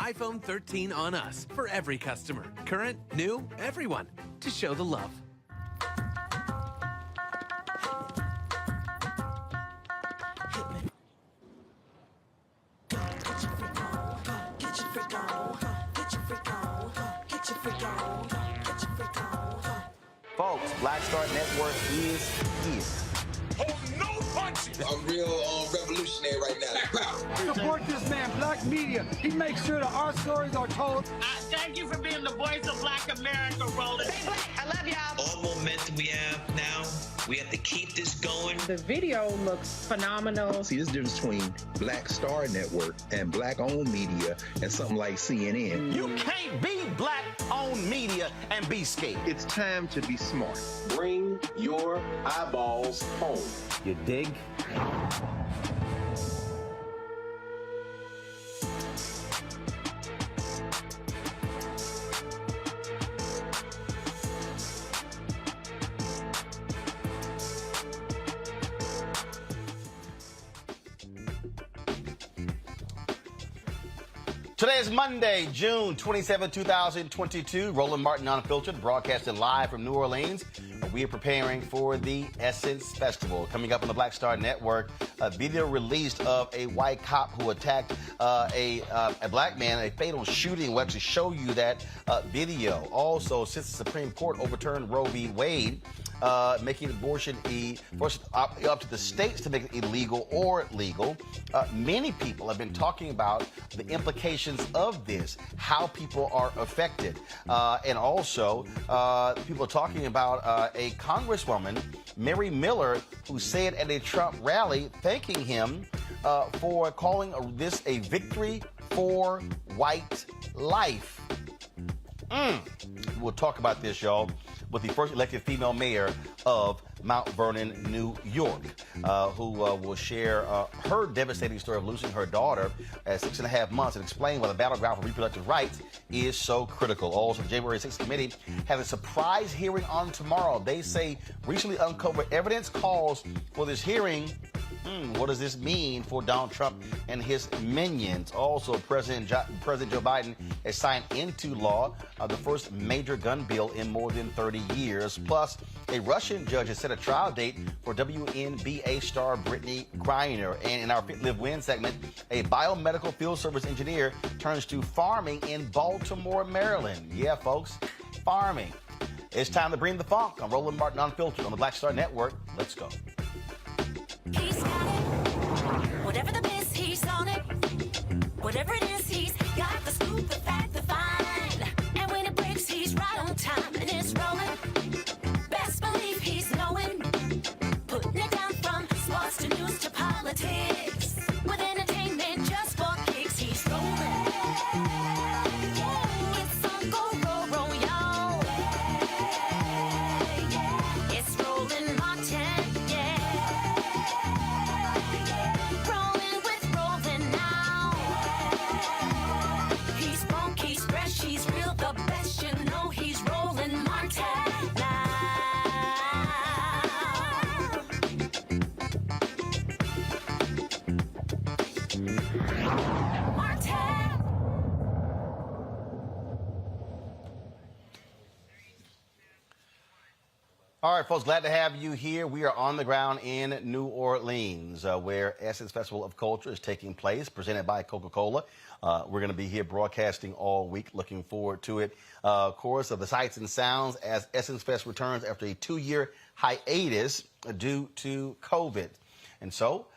iPhone 13 on us for every customer. Current, new, everyone. To show the love. Folks, Black Star Network is here. Hold no punches! I'm real revolutionary right now. Black power. Support this man, Black Media. He makes sure that our stories are told. Thank you for being the voice of Black America, Roland. Stay black. I love y'all. All momentum we have now, we have to keep this going. The video looks phenomenal. See, this difference between Black Star Network and black-owned media and something like CNN. You can't be black-owned media and be scared. It's time to be smart. Bring your eyeballs home. You dig? Today is Monday, June 27, 2022. Roland Martin Unfiltered, broadcasting live from New Orleans. We are preparing for the Essence Festival. Coming up on the Black Star Network, a video released of a white cop who attacked a black man, a fatal shooting. We'll actually show you that video. Also, since the Supreme Court overturned Roe v. Wade, making abortion up to the states to make it illegal or legal. Many people have been talking about the implications of this, how people are affected. And also, people are talking about a congresswoman, Mary Miller, who said at a Trump rally, thanking him for calling this a victory for white life. We'll talk about this, y'all, with the first elected female mayor of Mount Vernon, New York, who will share her devastating story of losing her daughter at 6.5 months and explain why the battleground for reproductive rights is so critical. Also, the January 6th committee has a surprise hearing on tomorrow. They say recently uncovered evidence calls for this hearing. What does this mean for Donald Trump and his minions? Also, President Joe Biden has signed into law the first major gun bill in more than 30 years. Plus, a Russian judge has set a trial date for WNBA star Brittany Griner. And in our Fit, Live, Win segment, a biomedical field service engineer turns to farming in Baltimore, Maryland. Yeah, folks, farming. It's time to bring the funk on Roland Martin Unfiltered on the Black Star Network. Let's go. He's got it. Whatever the miss, he's on it. Whatever it is, he's got the scoop, the fact, the find. And when it breaks, he's right on time and it's rolling. Best believe he's knowing. Putting it down from sports to news to politics. With entertainment just for kicks, he's rolling. It's on go, roll, y'all. It's Roland Martin. All right, folks, glad to have you here. We are on the ground in New Orleans, where Essence Festival of Culture is taking place, presented by Coca-Cola. We're going to be here broadcasting all week. Looking forward to it. Of course, of the sights and sounds as Essence Fest returns after a 2-year hiatus due to COVID. And so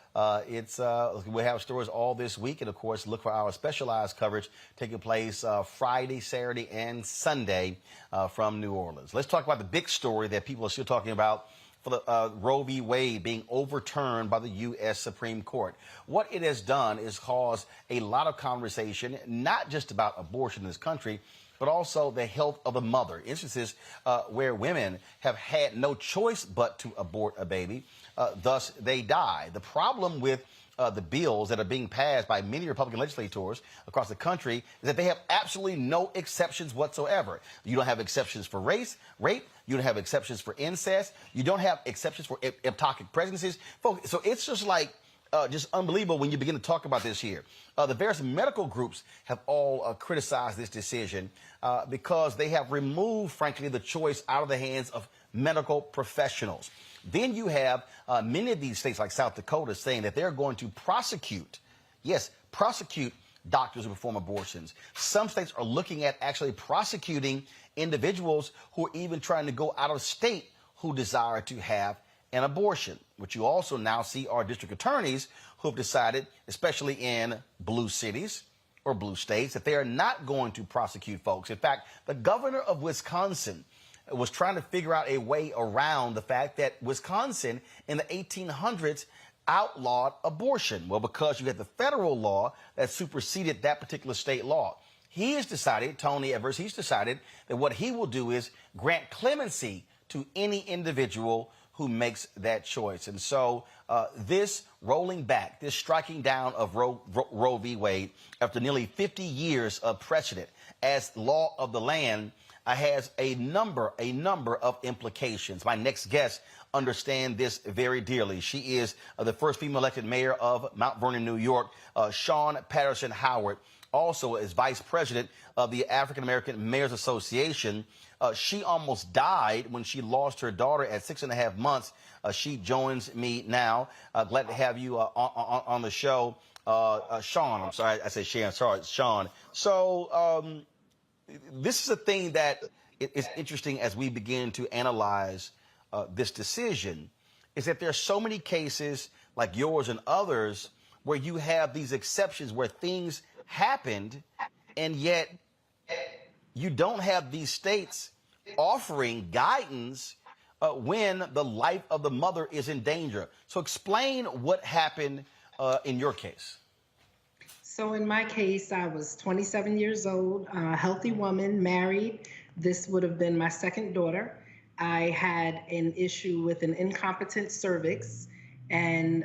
we have stories all this week. And, of course, look for our specialized coverage taking place Friday, Saturday, and Sunday from New Orleans. Let's talk about the big story that people are still talking about for the Roe v. Wade being overturned by the U.S. Supreme Court. What it has done is caused a lot of conversation, not just about abortion in this country, but also the health of the mother. Instances where women have had no choice but to abort a baby, thus they die. The problem with the bills that are being passed by many Republican legislators across the country is that they have absolutely no exceptions whatsoever. You don't have exceptions for rape. You don't have exceptions for incest. You don't have exceptions for ectopic pregnancies. Folks, so it's just like just unbelievable when you begin to talk about this here. The various medical groups have all criticized this decision because they have removed, frankly, the choice out of the hands of medical professionals. Then you have many of these states like South Dakota saying that they're going to prosecute doctors who perform abortions. Some states are looking at actually prosecuting individuals who are even trying to go out of state who desire to have an abortion. What you also now see are district attorneys who have decided, especially in blue cities or blue states, that they are not going to prosecute folks. In fact, the governor of Wisconsin was trying to figure out a way around the fact that Wisconsin in the 1800s outlawed abortion. Well, because you had the federal law that superseded that particular state law. He has decided, Tony Evers, he's decided that what he will do is grant clemency to any individual who makes that choice. And so this rolling back, this striking down of Roe v. Wade after nearly 50 years of precedent as law of the land has a number of implications. My next guest understands this very dearly. She is the first female elected mayor of Mount Vernon, New York, Shawn Patterson Howard. Also is vice president of the African American Mayors Association. She almost died when she lost her daughter at 6.5 months. She joins me now. Glad to have you on the show. Shawn, I'm sorry, I said Sharon, sorry, Shawn. So this is a thing that is interesting as we begin to analyze this decision, is that there are so many cases like yours and others where you have these exceptions where things happened, and yet you don't have these states offering guidance when the life of the mother is in danger. So explain what happened in your case. So in my case, I was 27 years old, a healthy woman, married. This would have been my second daughter. I had an issue with an incompetent cervix, and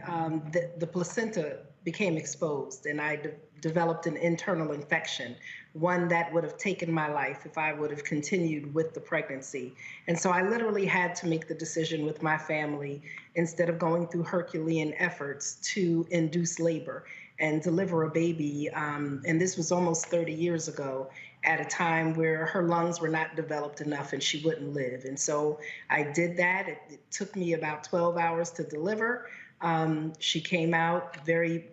the placenta became exposed, and I developed an internal infection, one that would have taken my life if I would have continued with the pregnancy. And so I literally had to make the decision with my family, instead of going through Herculean efforts, to induce labor and deliver a baby. And this was almost 30 years ago, at a time where her lungs were not developed enough and she wouldn't live. And so I did that. It took me about 12 hours to deliver. She came out very,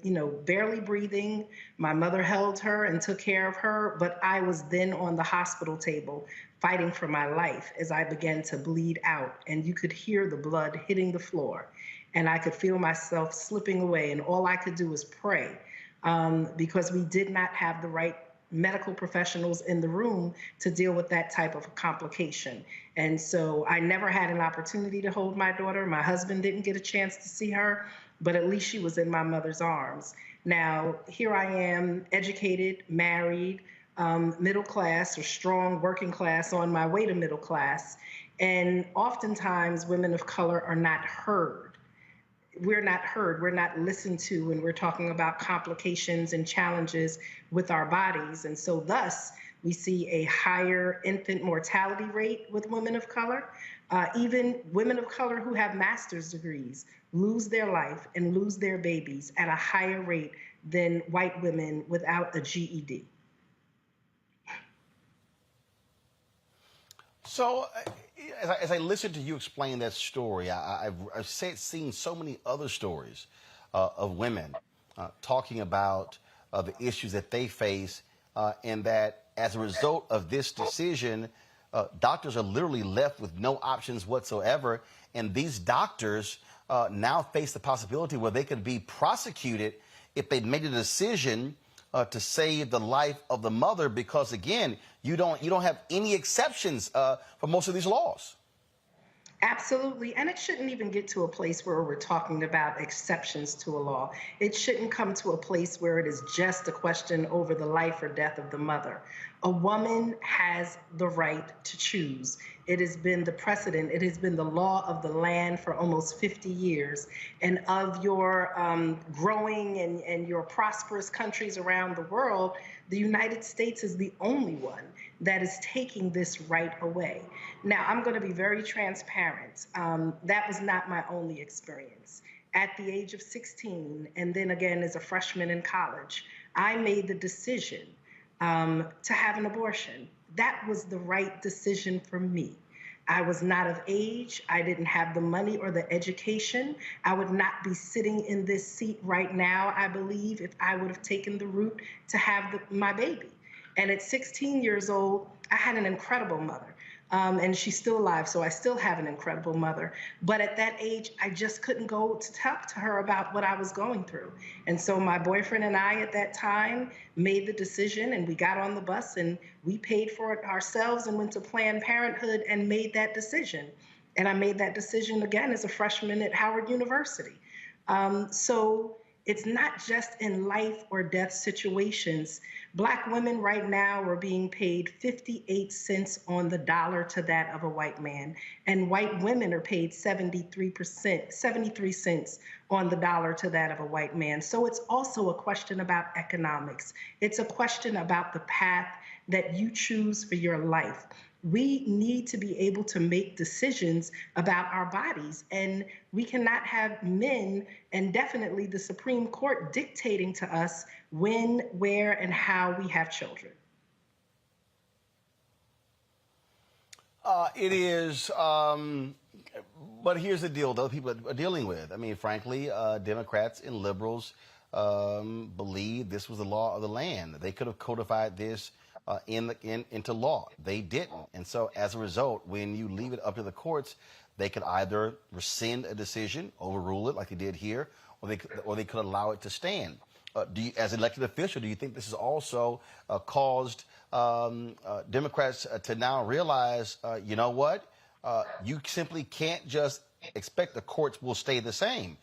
barely breathing. My mother held her and took care of her, but I was then on the hospital table fighting for my life as I began to bleed out, and you could hear the blood hitting the floor, and I could feel myself slipping away, and all I could do was pray, because we did not have the right medical professionals in the room to deal with that type of complication. And so I never had an opportunity to hold my daughter. My husband didn't get a chance to see her, but at least she was in my mother's arms. Now, here I am, educated, married, middle class or strong working class, on my way to middle class. And oftentimes women of color are not heard. We're not heard, we're not listened to when we're talking about complications and challenges with our bodies. And so thus, we see a higher infant mortality rate with women of color. Even women of color who have master's degrees lose their life and lose their babies at a higher rate than white women without a GED. So, as I listen to you explain that story, I've seen so many other stories of women talking about the issues that they face, and that as a result of this decision, doctors are literally left with no options whatsoever. And these doctors now face the possibility where they could be prosecuted if they made a decision to save the life of the mother, because again, you don't have any exceptions for most of these laws. Absolutely. And it shouldn't even get to a place where we're talking about exceptions to a law. It shouldn't come to a place where it is just a question over the life or death of the mother. A woman has the right to choose. It has been the precedent. It has been the law of the land for almost 50 years. And of your growing and your prosperous countries around the world, the United States is the only one that is taking this right away. Now, I'm going to be very transparent. That was not my only experience. At the age of 16, and then again as a freshman in college, I made the decision to have an abortion. That was the right decision for me. I was not of age. I didn't have the money or the education. I would not be sitting in this seat right now, I believe, if I would have taken the route to have my baby. And at 16 years old, I had an incredible mother. And she's still alive, so I still have an incredible mother. But at that age, I just couldn't go to talk to her about what I was going through. And so my boyfriend and I at that time made the decision, and we got on the bus and we paid for it ourselves and went to Planned Parenthood and made that decision. And I made that decision again as a freshman at Howard University. So it's not just in life or death situations. Black women right now are being paid 58 cents on the dollar to that of a white man. And white women are paid 73 cents on the dollar to that of a white man. So it's also a question about economics. It's a question about the path that you choose for your life. We need to be able to make decisions about our bodies, and we cannot have men, and definitely the Supreme Court, dictating to us when, where, and how we have children. It is, but here's the deal, though, people are dealing with. I mean, frankly, Democrats and liberals believe this was the law of the land. They could have codified this into law. They didn't. And so as a result, when you leave it up to the courts, they could either rescind a decision, overrule it like they did here, or they could allow it to stand. As an elected official, do you think this has also caused Democrats to now realize, you know what, you simply can't just expect the courts will stay the same?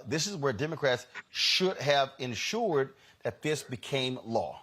This is where Democrats should have ensured that this became law?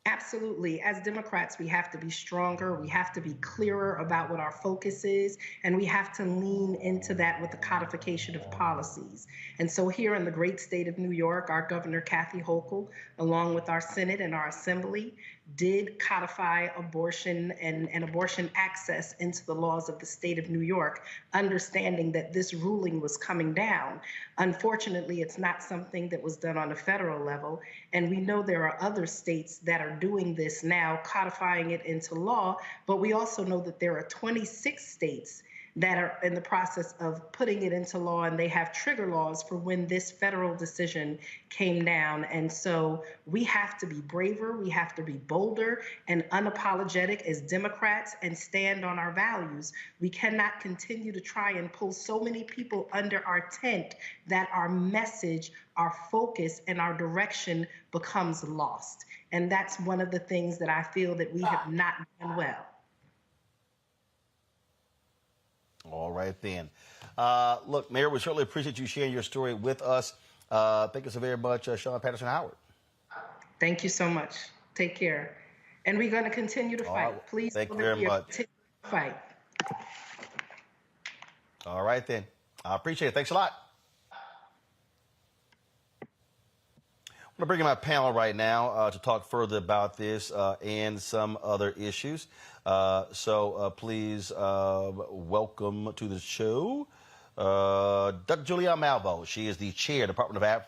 Absolutely. As Democrats, we have to be stronger. We have to be clearer about what our focus is, and we have to lean into that with the codification of policies. And so here in the great state of New York, our Governor Kathy Hochul, along with our Senate and our Assembly, did codify abortion and abortion access into the laws of the state of New York, understanding that this ruling was coming down. Unfortunately, it's not something that was done on a federal level, and we know there are other states that are doing this now, codifying it into law, but we also know that there are 26 states that are in the process of putting it into law, and they have trigger laws for when this federal decision came down. And so we have to be braver, we have to be bolder and unapologetic as Democrats and stand on our values. We cannot continue to try and pull so many people under our tent that our message, our focus, and our direction becomes lost. And that's one of the things that I feel that we have not done well. All right, then. Look, Mayor, we certainly appreciate you sharing your story with us. Thank you so very much, Sean Patterson Howard. Thank you so much. Take care. And we're going to continue to fight. Right. Please. Thank you very much. Continue to fight. All right, then. I appreciate it. Thanks a lot. I'm going to bring in my panel right now to talk further about this and some other issues. So please welcome to the show Dr. Julianne Malvo. She is the chair, Department of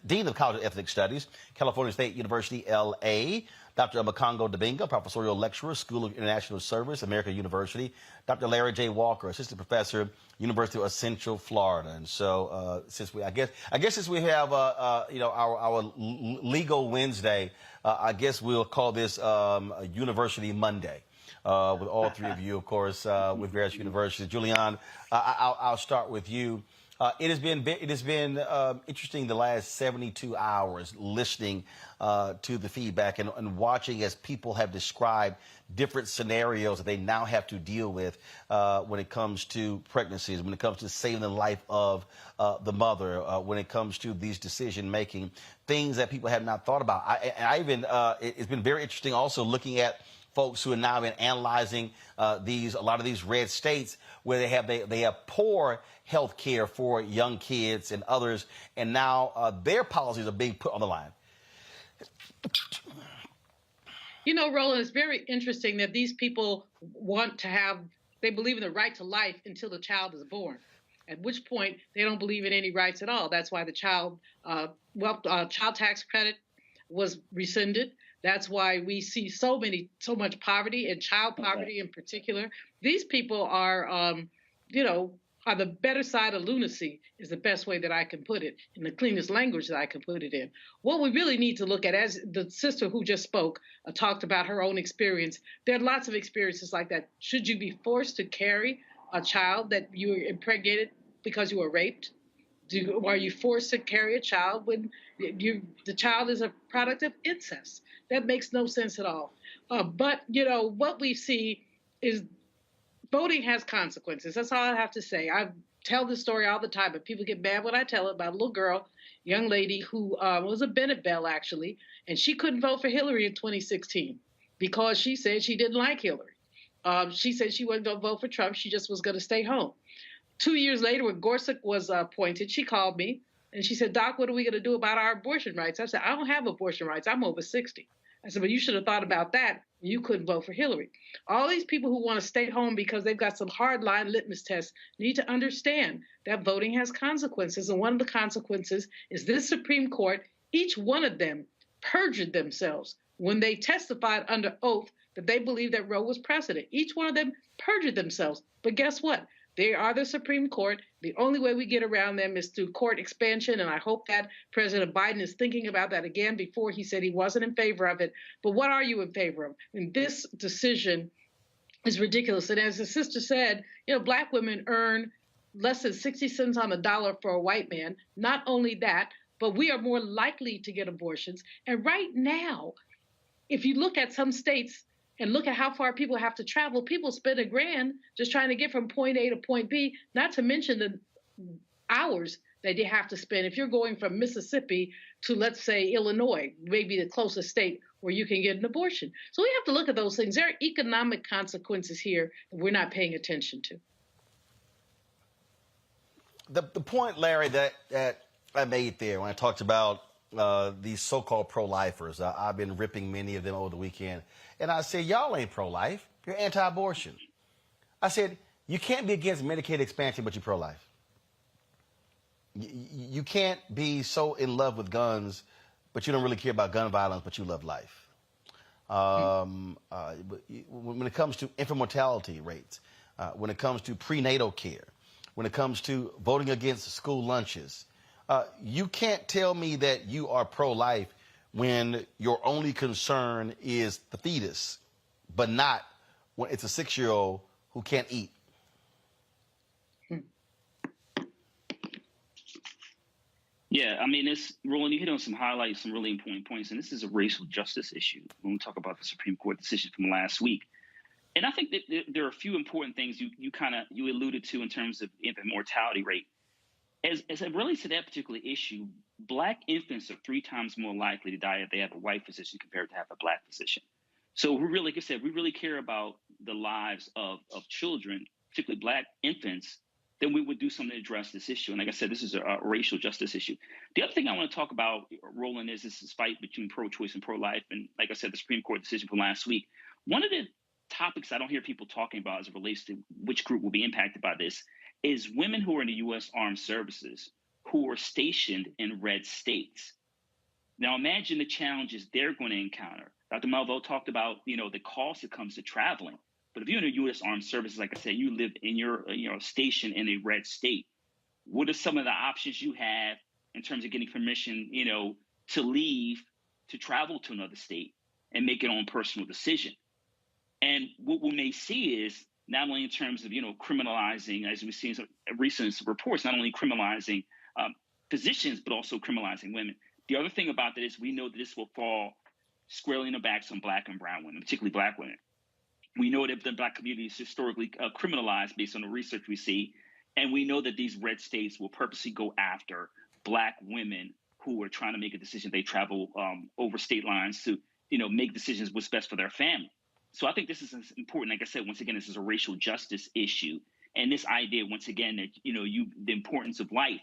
Dean of College of Ethnic Studies, California State University, L.A. Dr. Makongo Dabinga, professorial lecturer, School of International Service, American University. Dr. Larry J. Walker, assistant professor, University of Central Florida. And so, since we, I guess since we have, our legal Wednesday, I guess we'll call this University Monday. With all three of you, of course, with various universities. Julianne, I'll start with you. It has been interesting the last 72 hours listening to the feedback and watching as people have described different scenarios that they now have to deal with when it comes to pregnancies, when it comes to saving the life of the mother, when it comes to these decision making, things that people have not thought about. It's been very interesting also looking at folks who have now been analyzing a lot of these red states where they have poor health care for young kids and others, and now their policies are being put on the line. You know, Roland, it's very interesting that these people they believe in the right to life until the child is born, at which point they don't believe in any rights at all. That's why the child tax credit was rescinded. That's why we see so much poverty and child poverty in particular. These people are the better side of lunacy is the best way that I can put it, in the cleanest language that I can put it in. What we really need to look at, as the sister who just spoke talked about her own experience, there are lots of experiences like that. Should you be forced to carry a child that you were impregnated because you were raped? Are you forced to carry a child when the child is a product of incest? That makes no sense at all. But, what we see is voting has consequences. That's all I have to say. I tell this story all the time, but people get mad when I tell it about a little girl, young lady who was a Bennett Belle, actually, and she couldn't vote for Hillary in 2016 because she said she didn't like Hillary. She said she wasn't going to vote for Trump. She just was going to stay home. 2 years later, when Gorsuch was appointed, she called me and she said, "Doc, what are we going to do about our abortion rights?" I said, "I don't have abortion rights. I'm over 60. I said, "But you should have thought about that. You couldn't vote for Hillary." All these people who want to stay home because they've got some hardline litmus tests need to understand that voting has consequences. And one of the consequences is this Supreme Court, each one of them perjured themselves when they testified under oath that they believed that Roe was precedent. Each one of them perjured themselves. But guess what? They are the Supreme Court. The only way we get around them is through court expansion, and I hope that President Biden is thinking about that again. Before he said he wasn't in favor of it. But what are you in favor of? And this decision is ridiculous. And as the sister said, Black women earn less than 60 cents on the dollar for a white man. Not only that, but we are more likely to get abortions. And right now, if you look at some states, and look at how far people have to travel. People spend $1,000 just trying to get from point A to point B, not to mention the hours that you have to spend. If you're going from Mississippi to, let's say, Illinois, maybe the closest state where you can get an abortion. So we have to look at those things. There are economic consequences here that we're not paying attention to. The point, Larry, that I made there when I talked about these so-called pro-lifers, I've been ripping many of them over the weekend, and I said, y'all ain't pro-life, you're anti-abortion. I said, you can't be against Medicaid expansion, but you're pro-life. You can't be so in love with guns, but you don't really care about gun violence, but you love life. When it comes to infant mortality rates, when it comes to prenatal care, when it comes to voting against school lunches, you can't tell me that you are pro-life when your only concern is the fetus, but not when it's a 6-year-old who can't eat. Yeah, I mean, Roland, you hit on some highlights, some really important points, and this is a racial justice issue when we talk about the Supreme Court decision from last week. And I think that there are a few important things you alluded to in terms of infant mortality rate. As it relates to that particular issue, Black infants are 3 times more likely to die if they have a white physician compared to have a Black physician. So we really, like I said, we really care about the lives of children, particularly Black infants, then we would do something to address this issue. And like I said, this is a racial justice issue. The other thing I want to talk about, Roland, is this fight between pro-choice and pro-life. And like I said, the Supreme Court decision from last week. One of the topics I don't hear people talking about as it relates to which group will be impacted by this is women who are in the U.S. Armed Services who are stationed in red states. Now imagine the challenges they're going to encounter. Dr. Malveaux talked about, the cost that comes to traveling. But if you're in the U.S. Armed Services, like I said, you live in your station in a red state. What are some of the options you have in terms of getting permission, to leave, to travel to another state and make your own personal decision? And what we may see is not only in terms of, criminalizing, as we've seen some recent reports, not only criminalizing physicians, but also criminalizing women. The other thing about that is we know that this will fall squarely in the backs on Black and brown women, particularly Black women. We know that the Black community is historically criminalized based on the research we see. And we know that these red states will purposely go after Black women who are trying to make a decision. They travel over state lines to, make decisions what's best for their family. So I think this is important. Like I said, once again, this is a racial justice issue. And this idea, once again, that, the importance of life.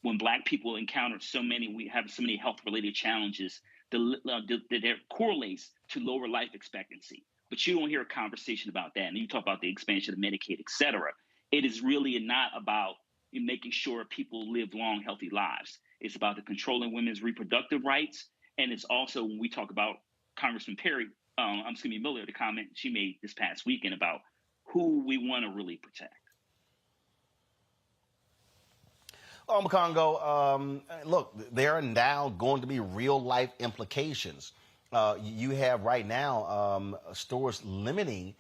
When Black people encounter we have so many health related challenges that correlates to lower life expectancy. But you don't hear a conversation about that. And you talk about the expansion of Medicaid, et cetera. It is really not about making sure people live long, healthy lives. It's about the controlling women's reproductive rights. And it's also when we talk about Congressman Miller, the comment she made this past weekend about who we want to really protect. Congo, look, there are now going to be real life implications. You have right now stores limiting,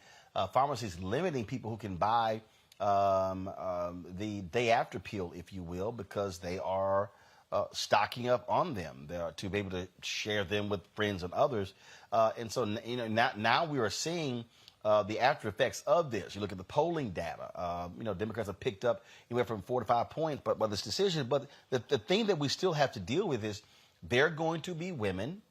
pharmacies limiting people who can buy the day after pill, if you will, because they are stocking up on them to be able to share them with friends and others. And so, now we are seeing the after effects of this. You look at the polling data. Democrats have picked up anywhere from 4 to 5 points, but by this decision. But the thing that we still have to deal with is there are going to be women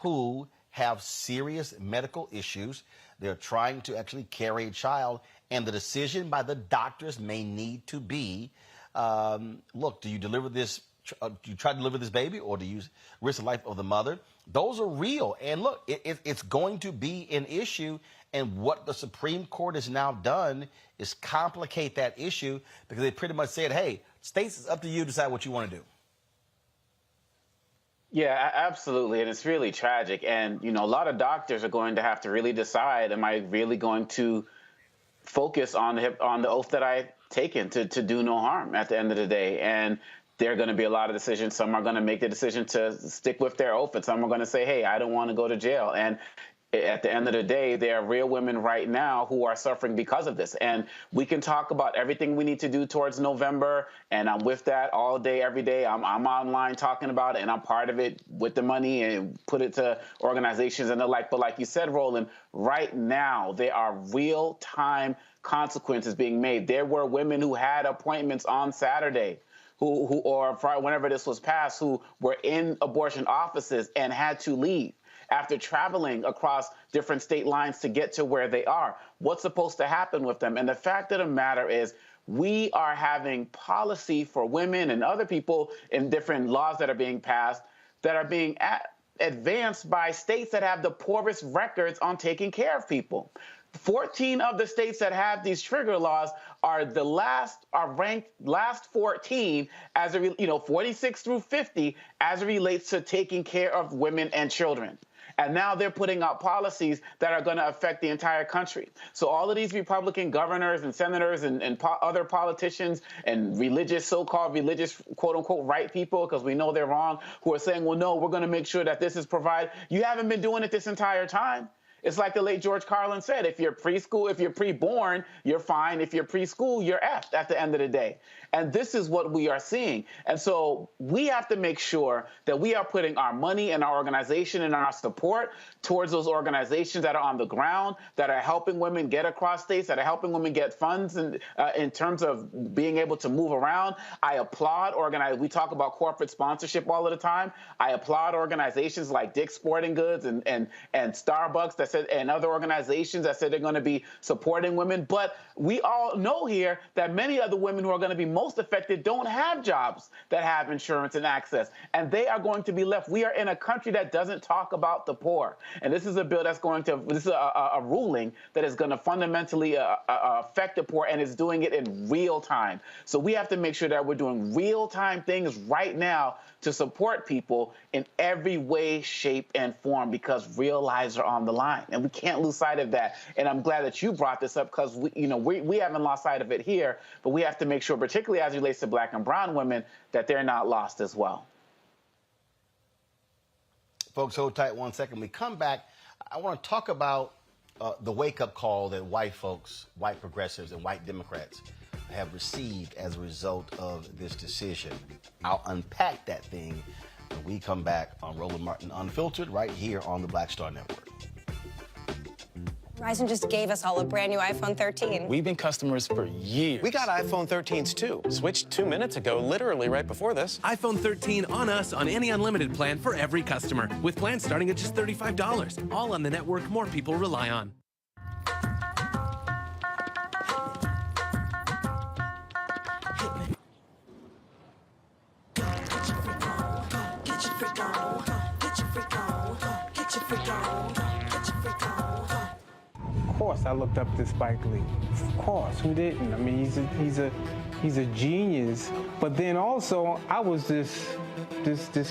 who have serious medical issues. They're trying to actually carry a child, and the decision by the doctors may need to be, look, do you deliver this? Do you try to deliver this baby, or do you risk the life of the mother? Those are real, and look, it's going to be an issue. And what the Supreme Court has now done is complicate that issue, because they pretty much said, hey, states, it's up to you to decide what you want to do. Yeah, absolutely. And it's really tragic. And, a lot of doctors are going to have to really decide, am I really going to focus on the oath that I've taken to do no harm at the end of the day? And there are going to be a lot of decisions. Some are going to make the decision to stick with their oath, and some are going to say, hey, I don't want to go to jail. And at the end of the day, there are real women right now who are suffering because of this. And we can talk about everything we need to do towards November, and I'm with that all day, every day. I'm online talking about it, and I'm part of it with the money and put it to organizations and the like. But like you said, Roland, right now there are real-time consequences being made. There were women who had appointments on Saturday or whenever this was passed, who were in abortion offices and had to leave after traveling across different state lines to get to where they are. What's supposed to happen with them? And the fact of the matter is, we are having policy for women and other people in different laws that are being passed that are being advanced by states that have the poorest records on taking care of people. 14 of the states that have these trigger laws are ranked last 14 as 46 through 50 as it relates to taking care of women and children. And now they're putting out policies that are going to affect the entire country. So all of these Republican governors and senators and other politicians and so-called religious, quote-unquote, right people, because we know they're wrong, who are saying, well, no, we're going to make sure that this is provided. You haven't been doing it this entire time. It's like the late George Carlin said, if you're preschool, if you're preborn, you're fine. If you're preschool, you're effed at the end of the day. And this is what we are seeing. And so we have to make sure that we are putting our money and our organization and our support towards those organizations that are on the ground, that are helping women get across states, that are helping women get funds in terms of being able to move around. I applaud we talk about corporate sponsorship all of the time. I applaud organizations like Dick's Sporting Goods and Starbucks and other organizations that said they're going to be supporting women. But we all know here that many of the women who are going to be most affected don't have jobs that have insurance and access, and they are going to be left. We are in a country that doesn't talk about the poor, and this is a bill that's this is a ruling that is going to fundamentally affect the poor, and is doing it in real time. So we have to make sure that we're doing real-time things right now to support people in every way, shape, and form, because real lives are on the line, and we can't lose sight of that. And I'm glad that you brought this up, because we haven't lost sight of it here, but we have to make sure, particularly as it relates to Black and brown women, that they're not lost as well. Folks, hold tight 1 second. We come back. I want to talk about the wake-up call that white folks, white progressives, and white Democrats have received as a result of this decision. I'll unpack that thing when we come back on Roland Martin Unfiltered right here on the Black Star Network. Verizon just gave us all a brand new iPhone 13. We've been customers for years. We got iPhone 13s too. Switched 2 minutes ago, literally right before this. iPhone 13 on us on any unlimited plan for every customer, with plans starting at just $35. All on the network more people rely on. Of course, I looked up to Spike Lee. Of course, who didn't? I mean, he's a genius. But then also, I was this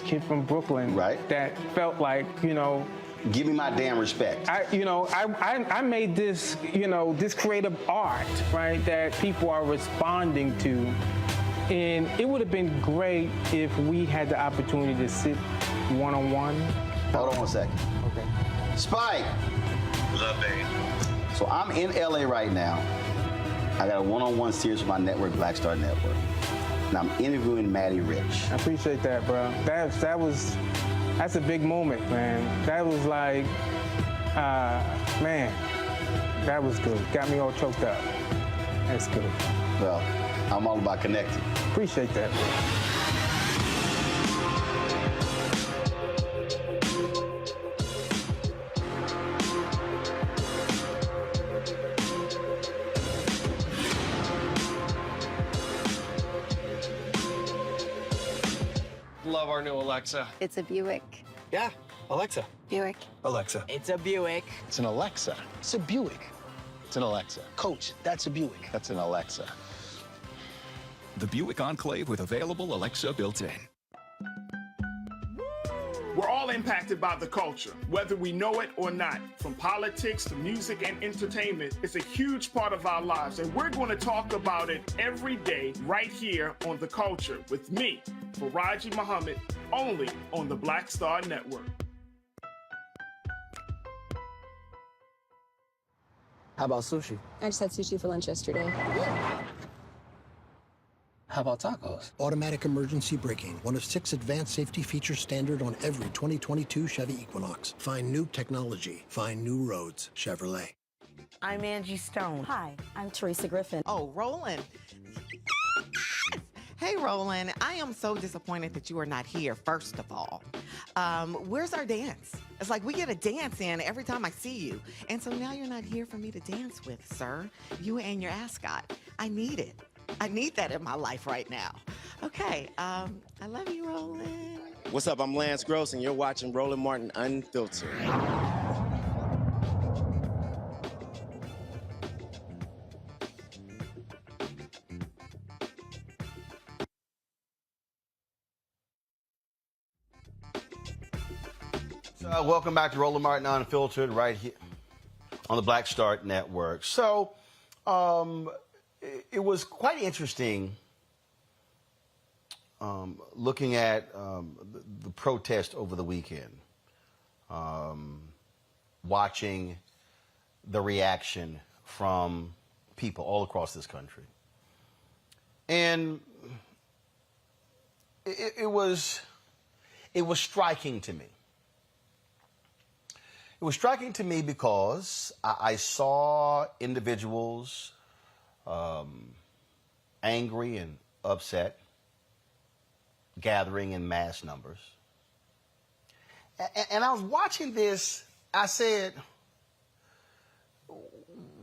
kid from Brooklyn, right? That felt like, give me my damn respect. I made this, this creative art, right, that people are responding to. And it would have been great if we had the opportunity to sit one-on-one. Hold on 1 second. Okay. Spike. What's up, babe? So I'm in LA right now. I got a one-on-one series with my network, Black Star Network. And I'm interviewing Maddie Rich. I appreciate that, bro. That's a big moment, man. That was like, man, that was good. Got me all choked up. That's good. Well, I'm all about connecting. Appreciate that. Love our new Alexa. It's a Buick. Yeah, Alexa. Buick. Alexa. It's a Buick. It's an Alexa. It's a Buick. It's an Alexa. Coach, that's a Buick. That's an Alexa. The Buick Enclave with available Alexa built in. We're all impacted by the culture, whether we know it or not. From politics to music and entertainment, it's a huge part of our lives, and we're going to talk about it every day right here on The Culture with me, Faraji Muhammad, only on the Black Star Network. How about sushi? I just had sushi for lunch yesterday. How about tacos? Automatic emergency braking, one of 6 advanced safety features standard on every 2022 Chevy Equinox. Find new technology. Find new roads. Chevrolet. I'm Angie Stone. Hi, I'm Teresa Griffin. Oh, Roland. Hey, Roland, I am so disappointed that you are not here, first of all. Where's our dance? It's like we get a dance in every time I see you. And so now you're not here for me to dance with, sir. You and your ascot. I need it. I need that in my life right now. Okay, I love you, Roland. What's up? I'm Lance Gross, and you're watching Roland Martin Unfiltered. Welcome back to Roland Martin Unfiltered right here on the Black Star Network. So it was quite interesting looking at the protest over the weekend, watching the reaction from people all across this country. And it was striking to me. It was striking to me because I saw individuals angry and upset, gathering in mass numbers. And I was watching this, I said,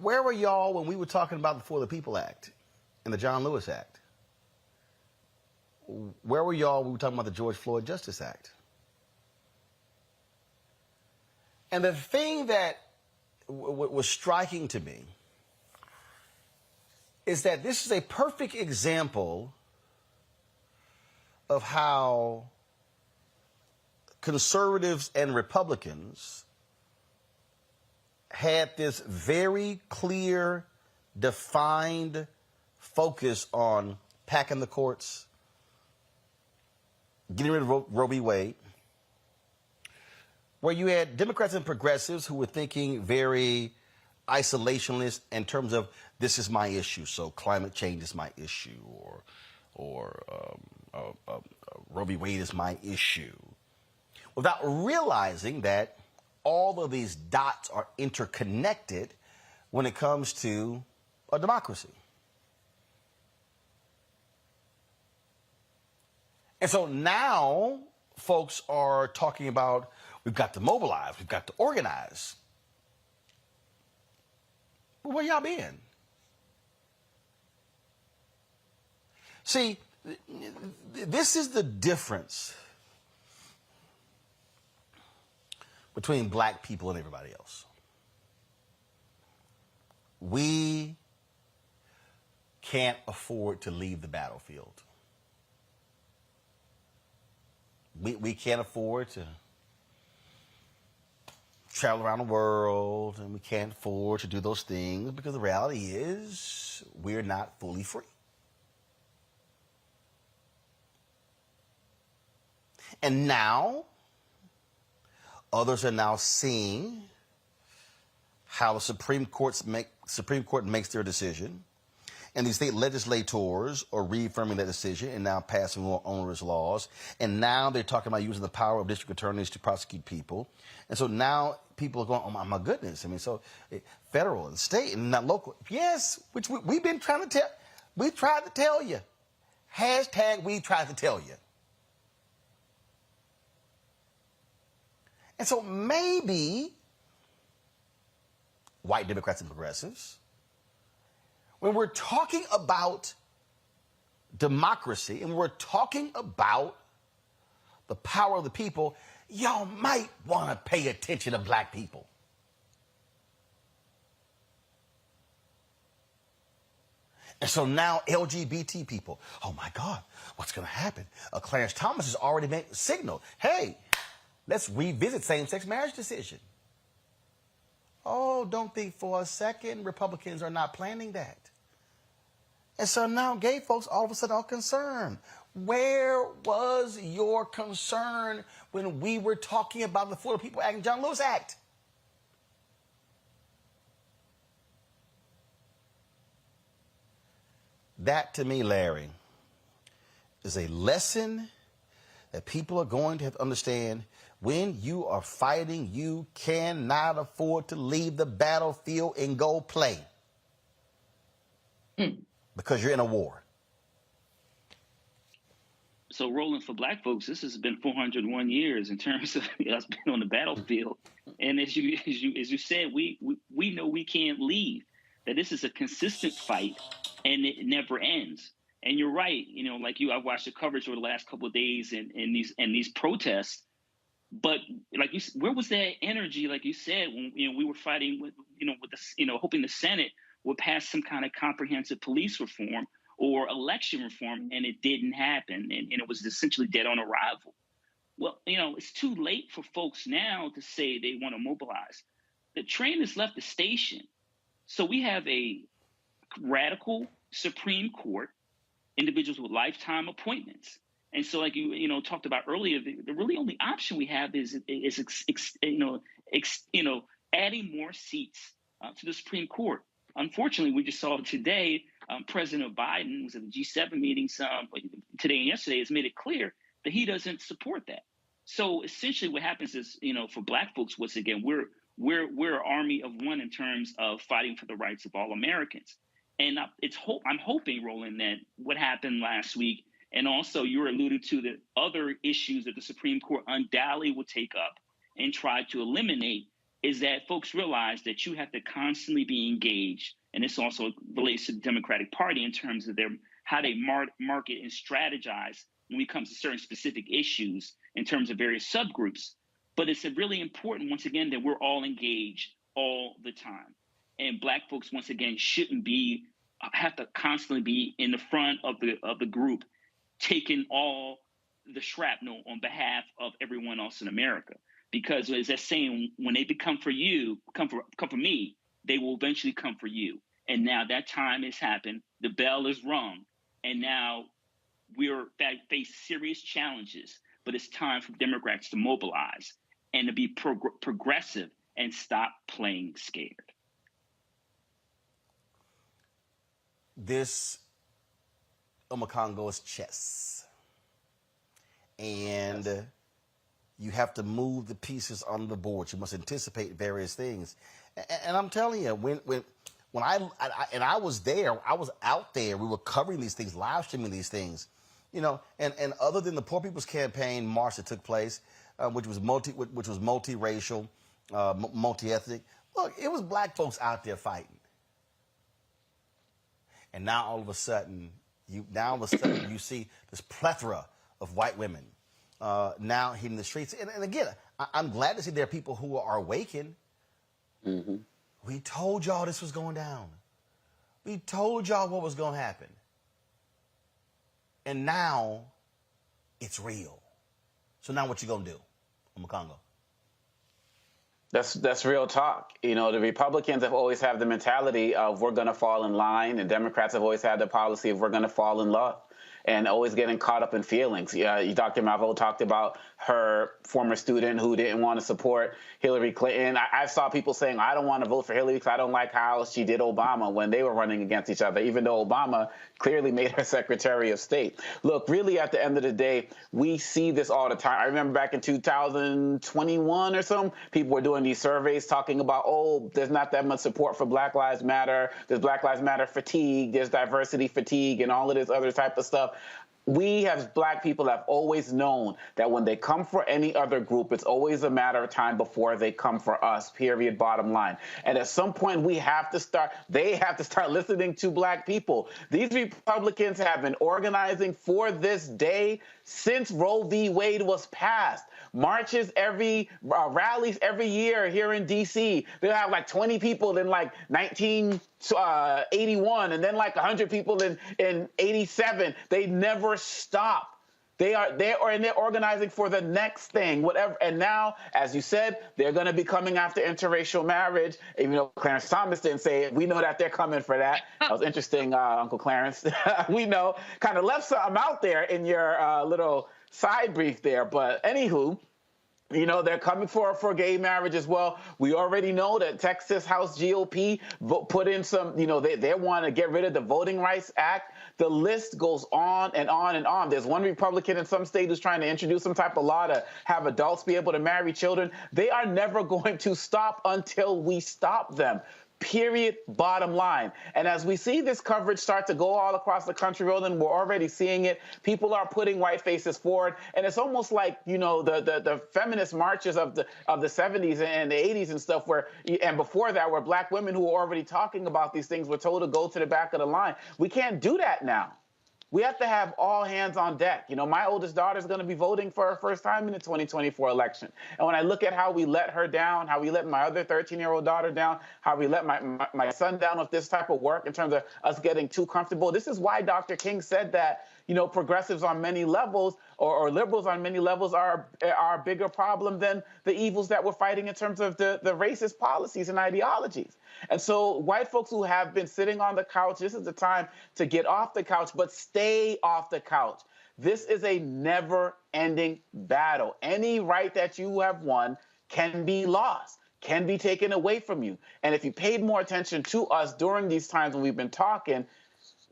where were y'all when we were talking about the For the People Act and the John Lewis Act? Where were y'all when we were talking about the George Floyd Justice Act? And the thing that was striking to me is that this is a perfect example of how conservatives and Republicans had this very clear, defined focus on packing the courts, getting rid of Roe v. Wade, where you had Democrats and progressives who were thinking very isolationist in terms of this is my issue, so climate change is my issue, or Roe v. Wade is my issue, without realizing that all of these dots are interconnected when it comes to a democracy. And so now folks are talking about we've got to mobilize, we've got to organize. Well, where y'all been? See, this is the difference between black people and everybody else. We can't afford to leave the battlefield. We can't afford to travel around the world, and we can't afford to do those things because the reality is we're not fully free. And now, others are now seeing how the Supreme Court makes their decision, and these state legislators are reaffirming that decision and now passing more onerous laws. And now they're talking about using the power of district attorneys to prosecute people. And so now people are going, oh my goodness. I mean, so federal and state and not local. Yes, which we've been trying to tell. We tried to tell you. Hashtag we tried to tell you. And so maybe white Democrats and progressives, when we're talking about democracy and we're talking about the power of the people, y'all might want to pay attention to black people. And so now LGBT people, oh my God, what's going to happen? Clarence Thomas has already signaled, hey, let's revisit same-sex marriage decision. Oh, don't think for a second Republicans are not planning that. And so now gay folks all of a sudden are concerned. Where was your concern when we were talking about the For the People Act and John Lewis Act? That, to me, Larry, is a lesson that people are going to have to understand. When you are fighting, you cannot afford to leave the battlefield and go play. Because you're in a war. So Roland, for Black folks, this has been 401 years in terms of us being on the battlefield. And as you said, we know we can't leave. That this is a consistent fight, and it never ends. And you're right. Like you, I've watched the coverage over the last couple of days and these protests. But where was that energy? Like you said, when we were fighting with hoping the Senate would pass some kind of comprehensive police reform or election reform, and it didn't happen, and it was essentially dead on arrival. Well, it's too late for folks now to say they want to mobilize. The train has left the station, so we have a radical Supreme Court, individuals with lifetime appointments. And so, like you talked about earlier, the really only option we have is adding more seats to the Supreme Court. Unfortunately, we just saw today President Biden was at the G7 meetings today and yesterday has made it clear that he doesn't support that. So essentially, what happens is for Black folks, once again, we're an army of one in terms of fighting for the rights of all Americans. And I'm hoping, Roland, that what happened last week. And also, you alluded to the other issues that the Supreme Court undoubtedly will take up and try to eliminate, is that folks realize that you have to constantly be engaged. And this also relates to the Democratic Party in terms of how they market and strategize when it comes to certain specific issues in terms of various subgroups. But it's really important, once again, that we're all engaged all the time. And Black folks, once again, shouldn't have to constantly be in the front of the group, taking all the shrapnel on behalf of everyone else in America. Because as that saying, when they come for me, they will eventually come for you. And now that time has happened. The bell is rung. And now we're face serious challenges. But it's time for Democrats to mobilize and to be progressive and stop playing scared. This Omekongo is chess. And you have to move the pieces on the board. You must anticipate various things. And I'm telling you, when I was there, I was out there, we were covering these things, live streaming these things, and other than the Poor People's Campaign march that took place, which was multiracial, multi-ethnic, look, it was Black folks out there fighting. And now all of a sudden, you see this plethora of white women now hitting the streets. And again, I'm glad to see there are people who are awakened. Mm-hmm. We told y'all this was going down. We told y'all what was going to happen. And now it's real. So now what you going to do, Omekongo? That's real talk. The Republicans have always had the mentality of we're going to fall in line, and Democrats have always had the policy of we're going to fall in love, and always getting caught up in feelings. Dr. Malvo talked about her former student who didn't want to support Hillary Clinton. I saw people saying, I don't want to vote for Hillary because I don't like how she did Obama when they were running against each other, even though Obama clearly made her Secretary of State. Look, really, at the end of the day, we see this all the time. I remember back in 2021 or something, people were doing these surveys talking about, there's not that much support for Black Lives Matter. There's Black Lives Matter fatigue. There's diversity fatigue and all of this other type of stuff. We as Black people have always known that when they come for any other group, it's always a matter of time before they come for us, period, bottom line. And at some point, they have to start listening to Black people. These Republicans have been organizing for this day since Roe v. Wade was passed. Marches rallies every year here in D.C. They'll have like 20 people in like 1981 and then like 100 people in 87. They never stop. They're organizing for the next thing, whatever. And now, as you said, they're going to be coming after interracial marriage. Even though Clarence Thomas didn't say it, we know that they're coming for that. That was interesting, Uncle Clarence. We know, kind of left something out there in your little side brief there. But anywho, they're coming for gay marriage as well. We already know that Texas House GOP put in some, they want to get rid of the Voting Rights Act. The list goes on and on and on. There's one Republican in some state who's trying to introduce some type of law to have adults be able to marry children. They are never going to stop until we stop them. Period, bottom line. And as we see this coverage start to go all across the country, Roland, we're already seeing it. People are putting white faces forward. And it's almost like, you know, the feminist marches of the 70s and the 80s and stuff where, and before that, where black women who were already talking about these things were told to go to the back of the line. We can't do that now. We have to have all hands on deck. You know, my oldest daughter is going to be voting for her first time in the 2024 election. And when I look at how we let her down, how we let my other 13-year-old daughter down, how we let my son down with this type of work in terms of us getting too comfortable, this is why Dr. King said that, you know, progressives on many levels or liberals on many levels are a bigger problem than the evils that we're fighting in terms of the racist policies and ideologies. And so white folks who have been sitting on the couch, this is the time to get off the couch, but stay off the couch. This is a never-ending battle. Any right that you have won can be lost, can be taken away from you. And if you paid more attention to us during these times when we've been talking,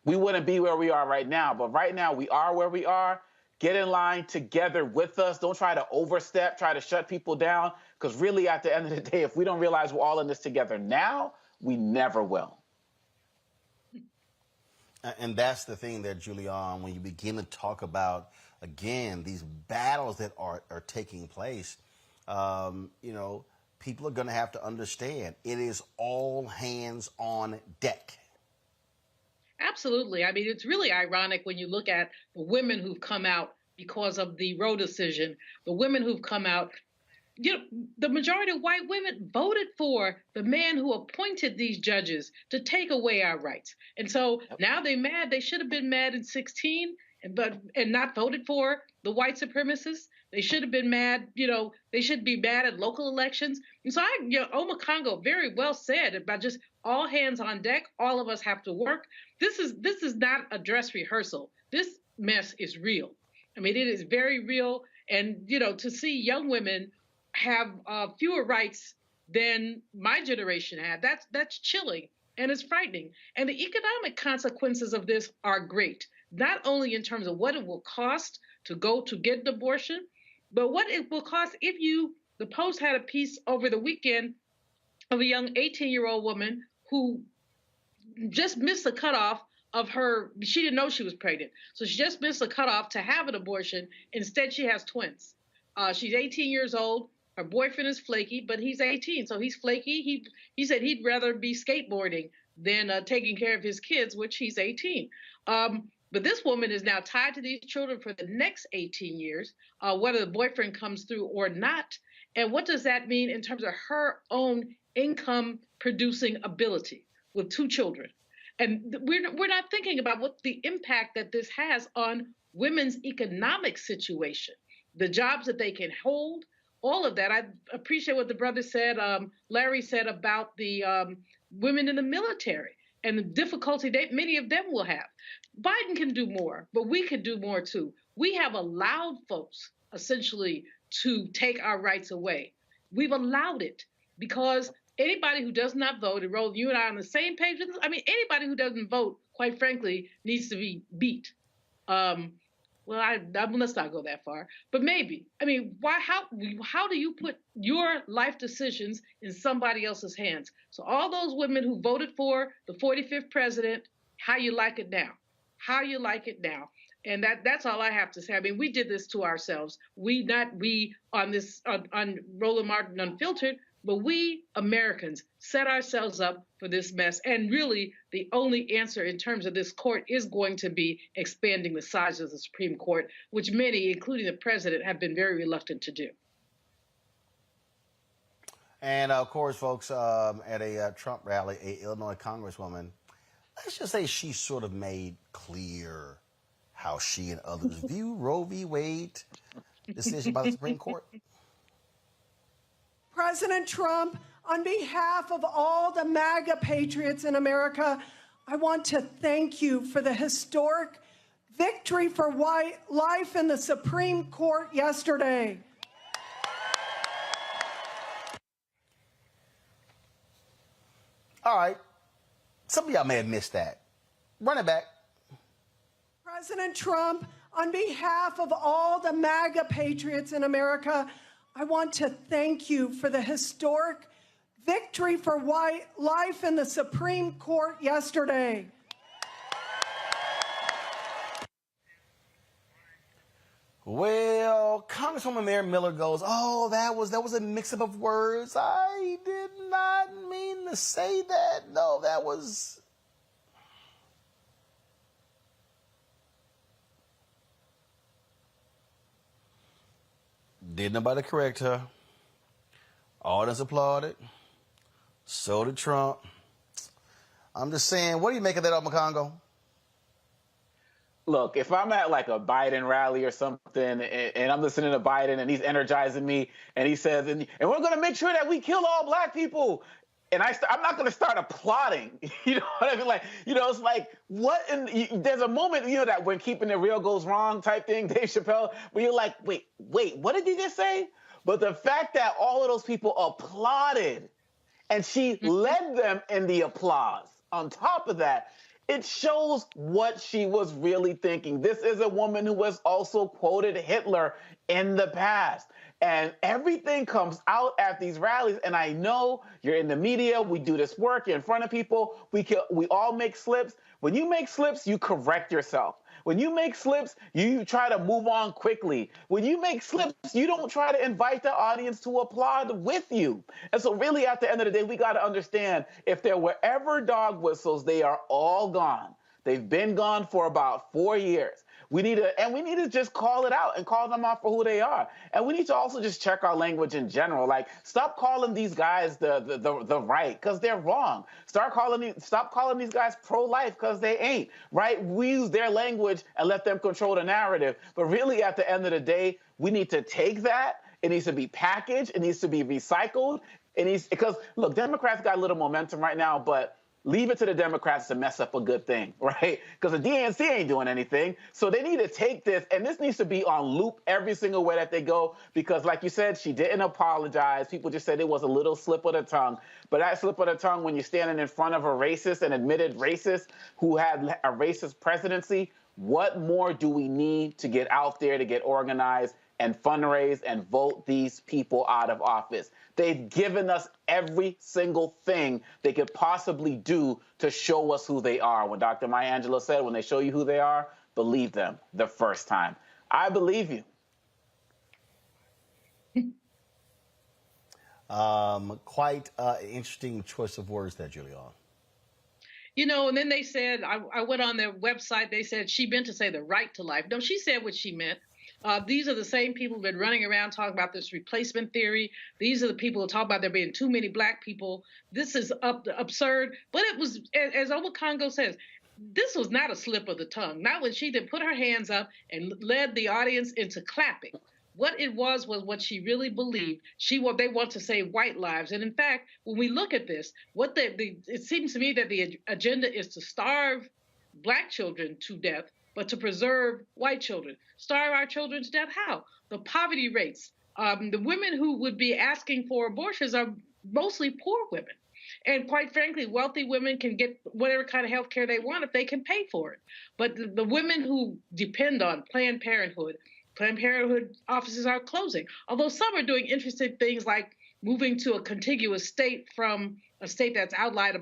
we wouldn't be where we are right now. But right now, we are where we are. Get in line together with us. Don't try to overstep, try to shut people down. Because really, at the end of the day, if we don't realize we're all in this together now, we never will. And that's the thing there, Julian, when you begin to talk about, again, these battles that are taking place, you know, people are going to have to understand it is all hands on deck. Absolutely. I mean, it's really ironic when you look at the women who've come out because of the Roe decision, the women who've come out, you know, the majority of white women voted for the man who appointed these judges to take away our rights. And so now they're mad. They should have been mad in 2016 and not voted for the white supremacists. They should have been mad, you know, they should be mad at local elections. And so Oma Congo very well said about just all hands on deck. All of us have to work. This is not a dress rehearsal. This mess is real. I mean, it is very real. And, you know, to see young women have fewer rights than my generation had, that's chilling and it's frightening. And the economic consequences of this are great, not only in terms of what it will cost to go to get an abortion, but what it will cost if the Post had a piece over the weekend of a young 18-year-old woman who just missed the cutoff of she didn't know she was pregnant. So she just missed the cutoff to have an abortion. Instead, she has twins. She's 18 years old. Her boyfriend is flaky, but he's 18, so he's flaky. He said he'd rather be skateboarding than taking care of his kids, which he's 18. But this woman is now tied to these children for the next 18 years, whether the boyfriend comes through or not. And what does that mean in terms of her own income producing ability with 2 children? And we're not thinking about what the impact that this has on women's economic situation, the jobs that they can hold, all of that. I appreciate what the brother said, Larry said about the women in the military and the difficulty many of them will have. Biden can do more, but we can do more too. We have allowed folks essentially to take our rights away. We've allowed it because anybody who does not vote, and Roland, you and I are on the same page with this, I mean, anybody who doesn't vote, quite frankly, needs to be beat. Let's not go that far, but maybe. I mean, how do you put your life decisions in somebody else's hands? So all those women who voted for the 45th president, how you like it now? How you like it now? And that's all I have to say. I mean, we did this to ourselves. We on Roland Martin Unfiltered, but we Americans set ourselves up for this mess. And really, the only answer in terms of this court is going to be expanding the size of the Supreme Court, which many, including the president, have been very reluctant to do. And of course, folks, at a Trump rally, an Illinois congresswoman, let's just say she sort of made clear how she and others view Roe v. Wade decision by the Supreme Court. President Trump, on behalf of all the MAGA patriots in America, I want to thank you for the historic victory for life in the Supreme Court yesterday. All right. Some of y'all may have missed that. Run it back. President Trump, on behalf of all the MAGA patriots in America, I want to thank you for the historic victory for life in the Supreme Court yesterday. Well, Congresswoman Mary Miller goes, oh, that was a mix-up of words. I did not mean to say that. No, that was... Did nobody correct her. Audience applauded. So did Trump. I'm just saying, what do you make of that, Congo? Look, if I'm at like a Biden rally or something and I'm listening to Biden and he's energizing me and he says, and we're going to make sure that we kill all black people. And I'm not going to start applauding. You know what I mean? Like, you know, it's like, what? And there's a moment, you know, that when keeping it real goes wrong type thing, Dave Chappelle, where you're like, wait, what did he just say? But the fact that all of those people applauded and she led them in the applause on top of that, it shows what she was really thinking. This is a woman who has also quoted Hitler in the past. And everything comes out at these rallies. And I know you're in the media. We do this work. You're in front of people. We all make slips. When you make slips, you correct yourself. When you make slips, you try to move on quickly. When you make slips, you don't try to invite the audience to applaud with you. And so really, at the end of the day, we got to understand, if there were ever dog whistles, they are all gone. They've been gone for about 4 years. We need to just call it out and call them out for who they are. And we need to also just check our language in general. Like, stop calling these guys the right, because they're wrong. Stop calling these guys pro-life, because they ain't, right? We use their language and let them control the narrative. But really, at the end of the day, we need to take that. It needs to be packaged. It needs to be recycled. Because look, Democrats got a little momentum right now, but leave it to the Democrats to mess up a good thing, right? Because the DNC ain't doing anything. So they need to take this, and this needs to be on loop every single way that they go, because like you said, she didn't apologize. People just said it was a little slip of the tongue. But that slip of the tongue, when you're standing in front of a racist, an admitted racist who had a racist presidency, what more do we need to get out there, to get organized and fundraise and vote these people out of office? They've given us every single thing they could possibly do to show us who they are. When Dr. Maya Angelou said, when they show you who they are, believe them the first time. I believe you. Quite interesting choice of words there, Julian. You know, and then they said, I went on their website, they said she meant to say the right to life. No, she said what she meant. These are the same people who've been running around talking about this replacement theory. These are the people who talk about there being too many black people. This is absurd. But it was, as Congo says, this was not a slip of the tongue. Not when she then put her hands up and led the audience into clapping. What it was what she really believed. They want to save white lives. And in fact, when we look at this, it seems to me that the agenda is to starve black children to death, but to preserve white children. Starve our children to death? How? The poverty rates. The women who would be asking for abortions are mostly poor women. And quite frankly, wealthy women can get whatever kind of health care they want if they can pay for it. But the women who depend on Planned Parenthood offices are closing. Although some are doing interesting things like moving to a contiguous state from a state that's outlawed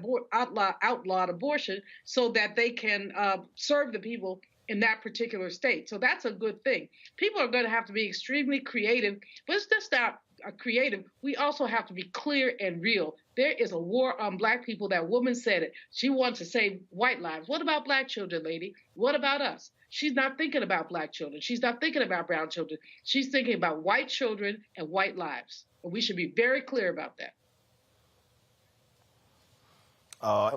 abortion so that they can serve the people in that particular state. So that's a good thing. People are going to have to be extremely creative, but it's just not creative. We also have to be clear and real. There is a war on black people. That woman said it. She wants to save white lives. What about black children, lady? What about us? She's not thinking about black children. She's not thinking about brown children. She's thinking about white children and white lives. And we should be very clear about that.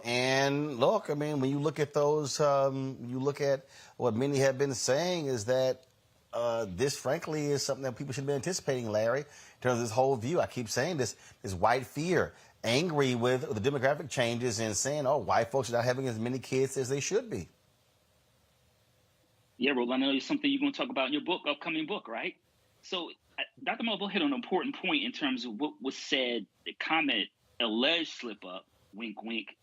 And look, I mean, when you look at those, you look at what many have been saying is that this, frankly, is something that people should be anticipating, Larry, in terms of this whole view. I keep saying this white fear, angry with the demographic changes and saying, oh, white folks are not having as many kids as they should be. Yeah, Roland, I know it's something you're going to talk about in your upcoming book, right? So Dr. Melville hit on an important point in terms of what was said, the comment, alleged slip-up, wink, wink,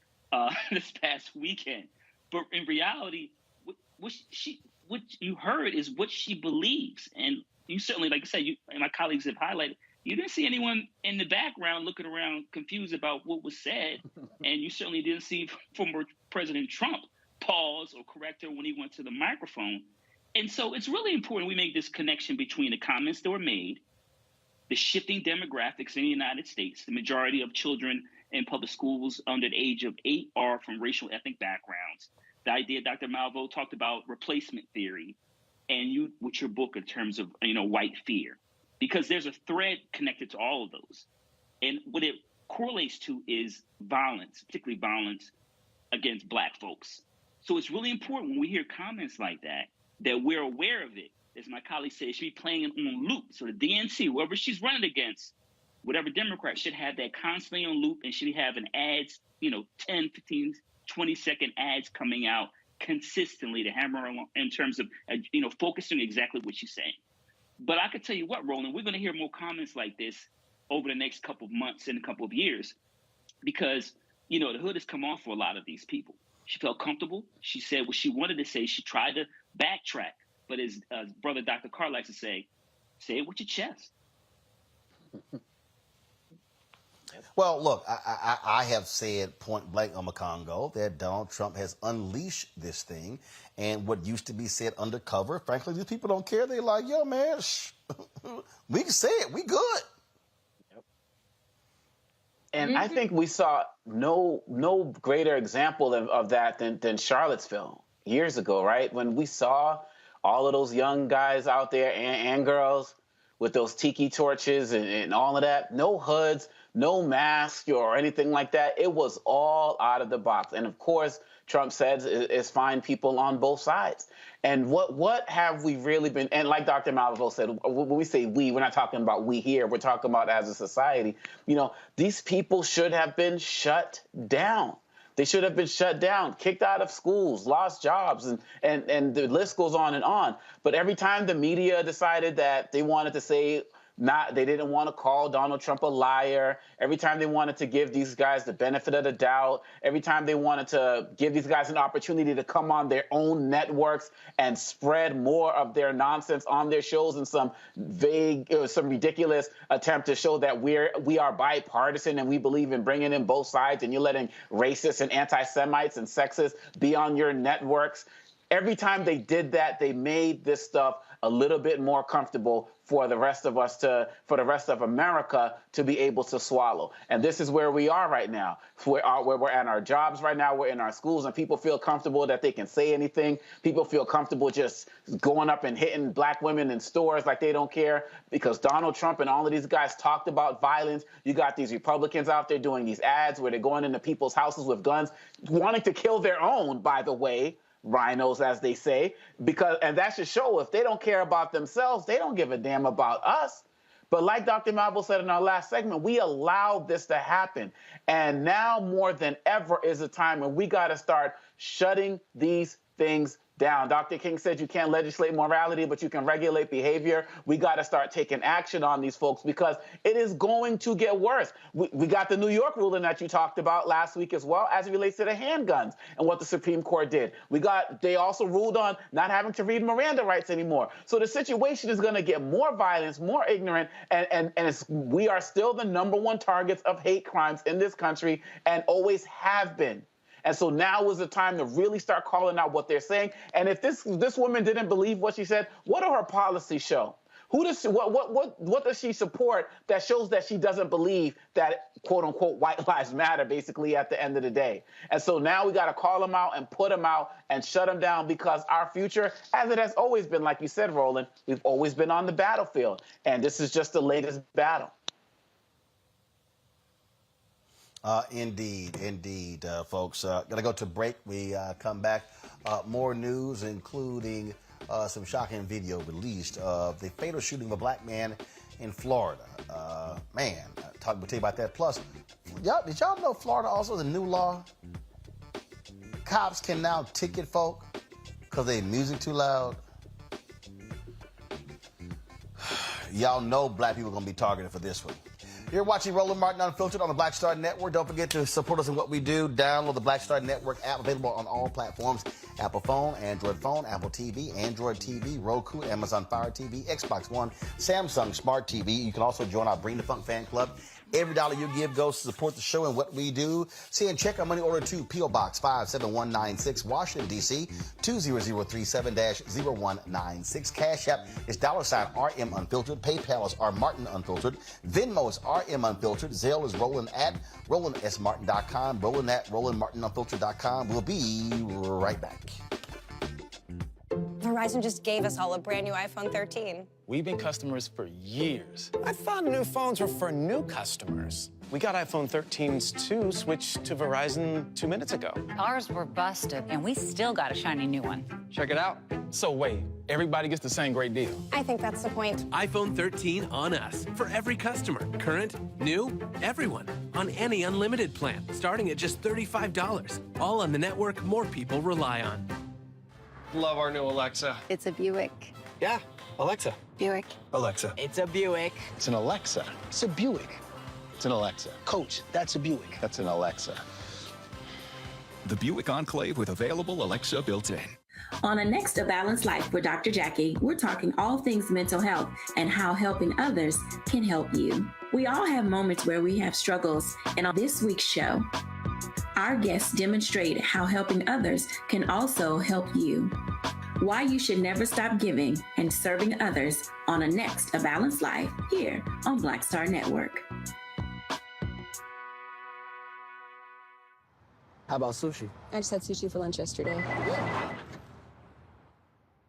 this past weekend. But in reality, what you heard is what she believes. And you certainly, like I said, and my colleagues have highlighted, You didn't see anyone in the background looking around confused about what was said. And you certainly didn't see former President Trump pause or correct her when he went to the microphone. And so it's really important we make this connection between the comments that were made, the shifting demographics in the United States. The majority of children in public schools under the age of 8 are from racial ethnic backgrounds. The idea Dr. Malvo talked about replacement theory, and you with your book in terms of, white fear, because there's a thread connected to all of those. And what it correlates to is violence, particularly violence against Black folks. So it's really important when we hear comments like that we're aware of it. As my colleague said, it should be playing it on loop. So the DNC, whoever she's running against, whatever Democrat, should have that constantly on loop and should be having ads, 10, 15, 20-second ads coming out consistently to hammer along in terms of, focusing exactly what she's saying. But I could tell you what, Roland, we're going to hear more comments like this over the next couple of months and a couple of years because, the hood has come off for a lot of these people. She felt comfortable. She said what she wanted to say. She tried to backtrack. But as brother Dr. Carr likes to say it with your chest. Well, look, I have said point blank on McCongo that Donald Trump has unleashed this thing. And what used to be said undercover, frankly, these people don't care. They're like, yo, man, we can say it. We good. And I think we saw no greater example of that than Charlottesville years ago, right? When we saw all of those young guys out there and girls with those tiki torches and all of that, no hoods, no mask or anything like that. It was all out of the box. And of course, Trump says it's fine people on both sides. And what have we really been, and like Dr. Malvo said, when we say we, we're not talking about we here, we're talking about as a society. These people should have been shut down. They should have been shut down, kicked out of schools, lost jobs, and the list goes on and on. But every time the media decided that they wanted to say they didn't want to call Donald Trump a liar, every time they wanted to give these guys the benefit of the doubt, every time they wanted to give these guys an opportunity to come on their own networks and spread more of their nonsense on their shows in some vague, some ridiculous attempt to show that we are bipartisan and we believe in bringing in both sides, and you're letting racists and anti-Semites and sexists be on your networks. Every time they did that, they made this stuff a little bit more comfortable for the rest of us for the rest of America to be able to swallow. And this is where we are right now. Where we're at our jobs right now, we're in our schools, and people feel comfortable that they can say anything. People feel comfortable just going up and hitting Black women in stores like they don't care because Donald Trump and all of these guys talked about violence. You got these Republicans out there doing these ads where they're going into people's houses with guns, wanting to kill their own, by the way, rhinos, as they say, and that should show if they don't care about themselves, they don't give a damn about us. But like Dr. Malvo said in our last segment, we allowed this to happen. And now more than ever is a time when we got to start shutting these things down. Dr. King said you can't legislate morality, but you can regulate behavior. We got to start taking action on these folks because it is going to get worse. We got the New York ruling that you talked about last week as well as it relates to the handguns and what the Supreme Court did. They also ruled on not having to read Miranda rights anymore. So the situation is going to get more violence, more ignorant, and we are still the #1 targets of hate crimes in this country and always have been. And so now is the time to really start calling out what they're saying. And if this woman didn't believe what she said, what do her policies show? What does she support that shows that she doesn't believe that, quote unquote, white lives matter, basically, at the end of the day? And so now we got to call them out and put them out and shut them down because our future, as it has always been, like you said, Roland, we've always been on the battlefield. And this is just the latest battle. Indeed, folks. Gonna go to break. We come back. More news, including some shocking video released of the fatal shooting of a Black man in Florida. We'll tell you about that. Plus, did y'all know Florida also has a new law? Cops can now ticket folk because they music too loud. Y'all know Black people are gonna be targeted for this one. You're watching Roland Martin Unfiltered on the Black Star Network. Don't forget to support us in what we do. Download the Black Star Network app, available on all platforms. Apple phone, Apple TV, Android TV, Roku, Amazon Fire TV, Xbox One, Samsung Smart TV. You can also join our Bring the Funk fan club. Every dollar you give goes to support the show and what we do. See, and check our money order to P.O. Box 57196, Washington, D.C., 20037-0196. Cash App is $RM Unfiltered. PayPal is R Martin Unfiltered. Venmo is RM Unfiltered. Zelle is Roland at RolandSMartin.com. Roland at RolandMartinUnfiltered.com. We'll be right back. Verizon just gave us all a brand new iPhone 13. We've been customers for years. I thought new phones were for new customers. We got iPhone 13s too, switched to Verizon 2 minutes ago. Ours were busted, and we still got a shiny new one. Check it out. So wait, everybody gets the same great deal. I think that's the point. iPhone 13 on us for every customer. Current, new, everyone. On any unlimited plan, starting at just $35. All on the network more people rely on. Love our new Alexa. It's a Buick. Yeah, Alexa. Buick. Alexa. It's a Buick. It's an Alexa. It's a Buick. It's an Alexa. Coach, that's a Buick. That's an Alexa. The Buick Enclave with available Alexa built in. On A Next A Balanced Life with Dr. Jackie, we're talking all things mental health and how helping others can help you. We all have moments where we have struggles, and on this week's show, our guests demonstrate how helping others can also help you. Why you should never stop giving and serving others on A Next A Balanced Life here on Black Star Network. How about sushi? I just had sushi for lunch yesterday.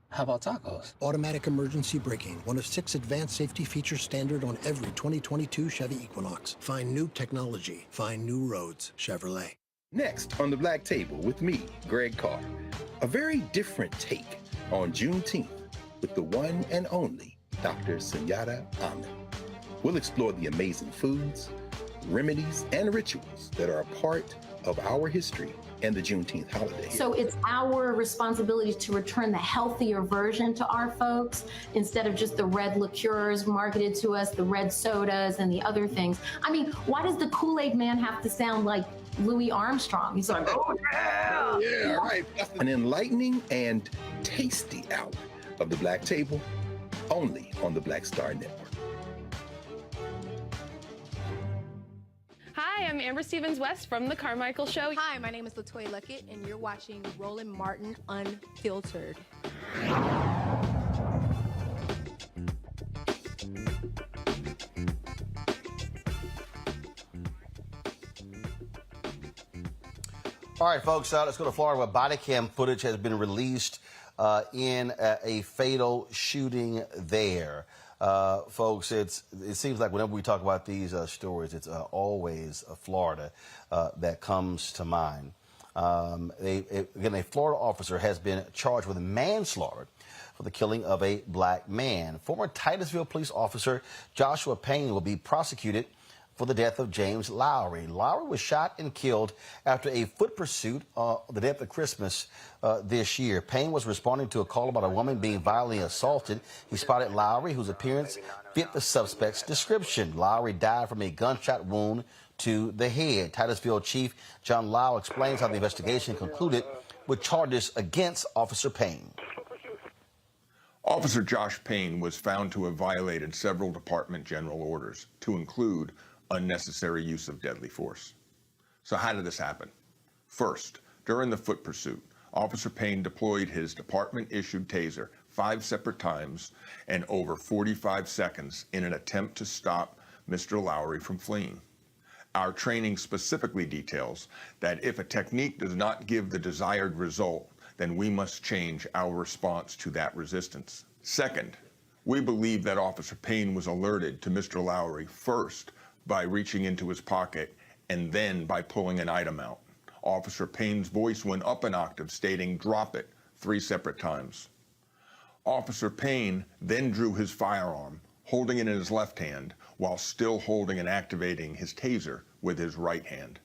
How about tacos? Automatic emergency braking, one of 6 advanced safety features standard on every 2022 Chevy Equinox. Find new technology. Find new roads. Chevrolet. Next on the Black Table with me, Greg Carr. A very different take on Juneteenth with the one and only Dr. Sunyata Ahmed. We'll explore the amazing foods, remedies, and rituals that are a part of our history and the Juneteenth holiday. So it's our responsibility to return the healthier version to our folks instead of just the red liqueurs marketed to us, the red sodas and the other things. I mean, why does the Kool-Aid man have to sound like Louis Armstrong? He's like, oh yeah! Yeah, right. An enlightening and tasty hour of the Black Table, only on the Black Star Network. Hi, I'm Amber Stevens-West from The Carmichael Show. Hi, my name is LaToya Luckett, and you're watching Roland Martin Unfiltered. All right, folks, let's go to Florida where Bodycam footage has been released in a fatal shooting there. Folks, it seems like whenever we talk about these stories, it's always Florida that comes to mind. Again, a Florida officer has been charged with manslaughter for the killing of a black man. Former Titusville police officer Joshua Payne will be prosecuted for the death of James Lowry. Lowry was shot and killed after a foot pursuit the day after Christmas this year. Payne was responding to a call about a woman being violently assaulted. He spotted Lowry, whose appearance fit the suspect's description. Lowry died from a gunshot wound to the head. Titusville Chief John Lau explains how the investigation concluded with charges against Officer Payne. Officer Josh Payne was found to have violated several department general orders, to include unnecessary use of deadly force. So how did this happen? First, during the foot pursuit, Officer Payne deployed his department-issued taser 5 separate times and over 45 seconds in an attempt to stop Mr. Lowry from fleeing. Our training specifically details that if a technique does not give the desired result, then we must change our response to that resistance. Second, we believe that Officer Payne was alerted to Mr. Lowry first by reaching into his pocket and then by pulling an item out. Officer Payne's voice went up an octave, stating, "Drop it," 3 separate times. Officer Payne then drew his firearm, holding it in his left hand, while still holding and activating his taser with his right hand.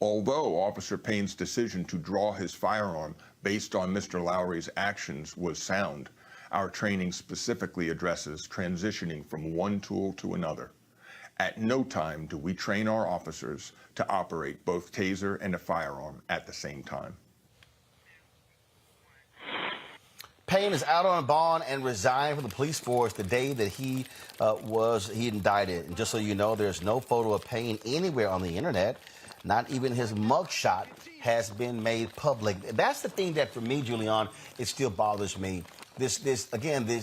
Although Officer Payne's decision to draw his firearm based on Mr. Lowry's actions was sound, our training specifically addresses transitioning from one tool to another. At no time do we train our officers to operate both taser and a firearm at the same time. Payne is out on bond and resigned from the police force the day that he was indicted. And just so you know, there's no photo of Payne anywhere on the internet. Not even his mugshot has been made public. That's the thing that, for me, Julian, it still bothers me. This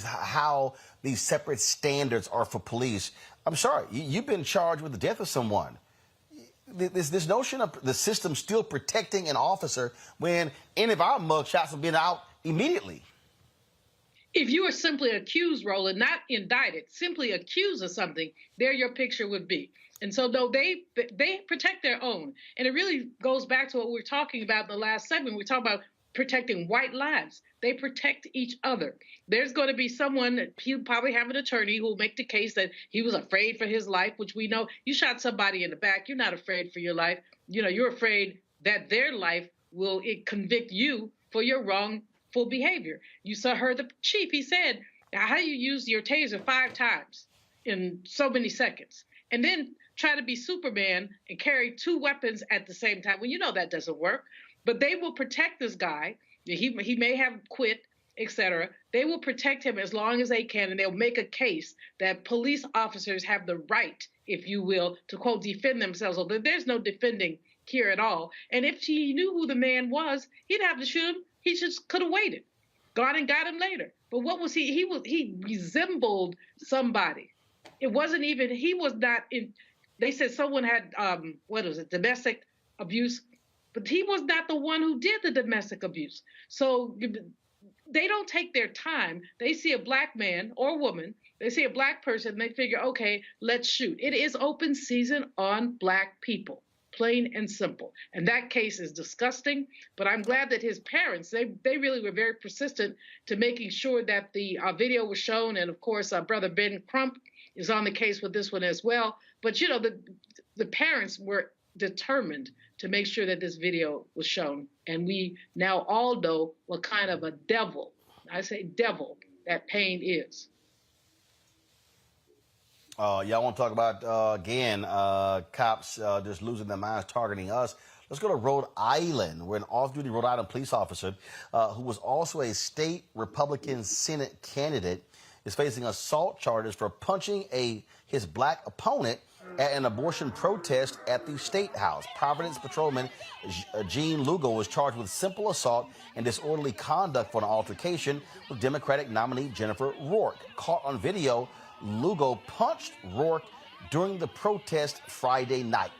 how these separate standards are for police. I'm sorry, you've been charged with the death of someone. This notion of the system still protecting an officer when any of our mugshots have been out immediately. If you were simply accused, Roland, not indicted, simply accused of something, there your picture would be. And so, no, they protect their own. And it really goes back to what we were talking about in the last segment. We talk about protecting white lives. They protect each other. There's going to be someone, he'll probably have an attorney who will make the case that he was afraid for his life, which we know. You shot somebody in the back. You're not afraid for your life. You know, you're afraid that their life will convict you for your wrongful behavior. You heard the chief. He said, how do you use your taser 5 times in so many seconds? And then try to be Superman and carry 2 weapons at the same time. Well, you know that doesn't work. But they will protect this guy. He may have quit, etc. They will protect him as long as they can, and they'll make a case that police officers have the right, if you will, to, quote, defend themselves. Although there's no defending here at all. And if he knew who the man was, he'd have to shoot him. He just could have waited, gone and got him later. But what was he? He resembled somebody. It wasn't even, he was not in, they said someone had, domestic abuse. But he was not the one who did the domestic abuse. So they don't take their time. They see a black man or woman, they see a black person, and they figure, okay, let's shoot. It is open season on black people, plain and simple. And that case is disgusting. But I'm glad that his parents, they really were very persistent to making sure that the video was shown. And of course, Brother Ben Crump is on the case with this one as well. But, you know, the parents were determined to make sure that this video was shown. And we now all know what kind of a devil, I say devil, that Payne is. Y'all want to talk about, again, cops just losing their minds targeting us. Let's go to Rhode Island, where an off-duty Rhode Island police officer who was also a state Republican Senate candidate is facing assault charges for punching his black opponent at an abortion protest at the State House. Providence Patrolman Gene Lugo was charged with simple assault and disorderly conduct for an altercation with Democratic nominee Jennifer Rourke. Caught on video, Lugo punched Rourke during the protest Friday night.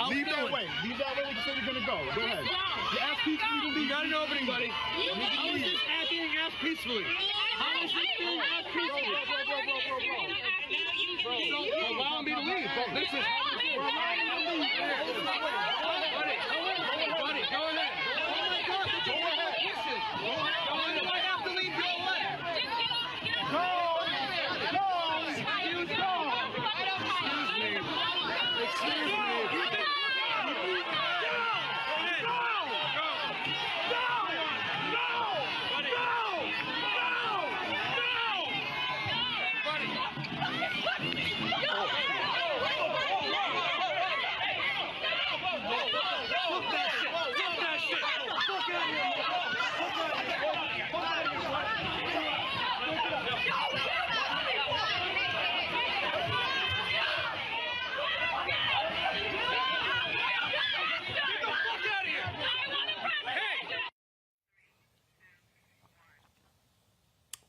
Leave that way. Leave that way. You said you're gonna go. Go ahead. You ask peacefully to leave. You got an opening, buddy. How is this being asked peacefully? How is this being asked peacefully? Bro, allow me to leave. Bro, this is how this works. Buddy, go ahead. Go ahead. Listen. If I have to leave, go away. Go. Excuse me.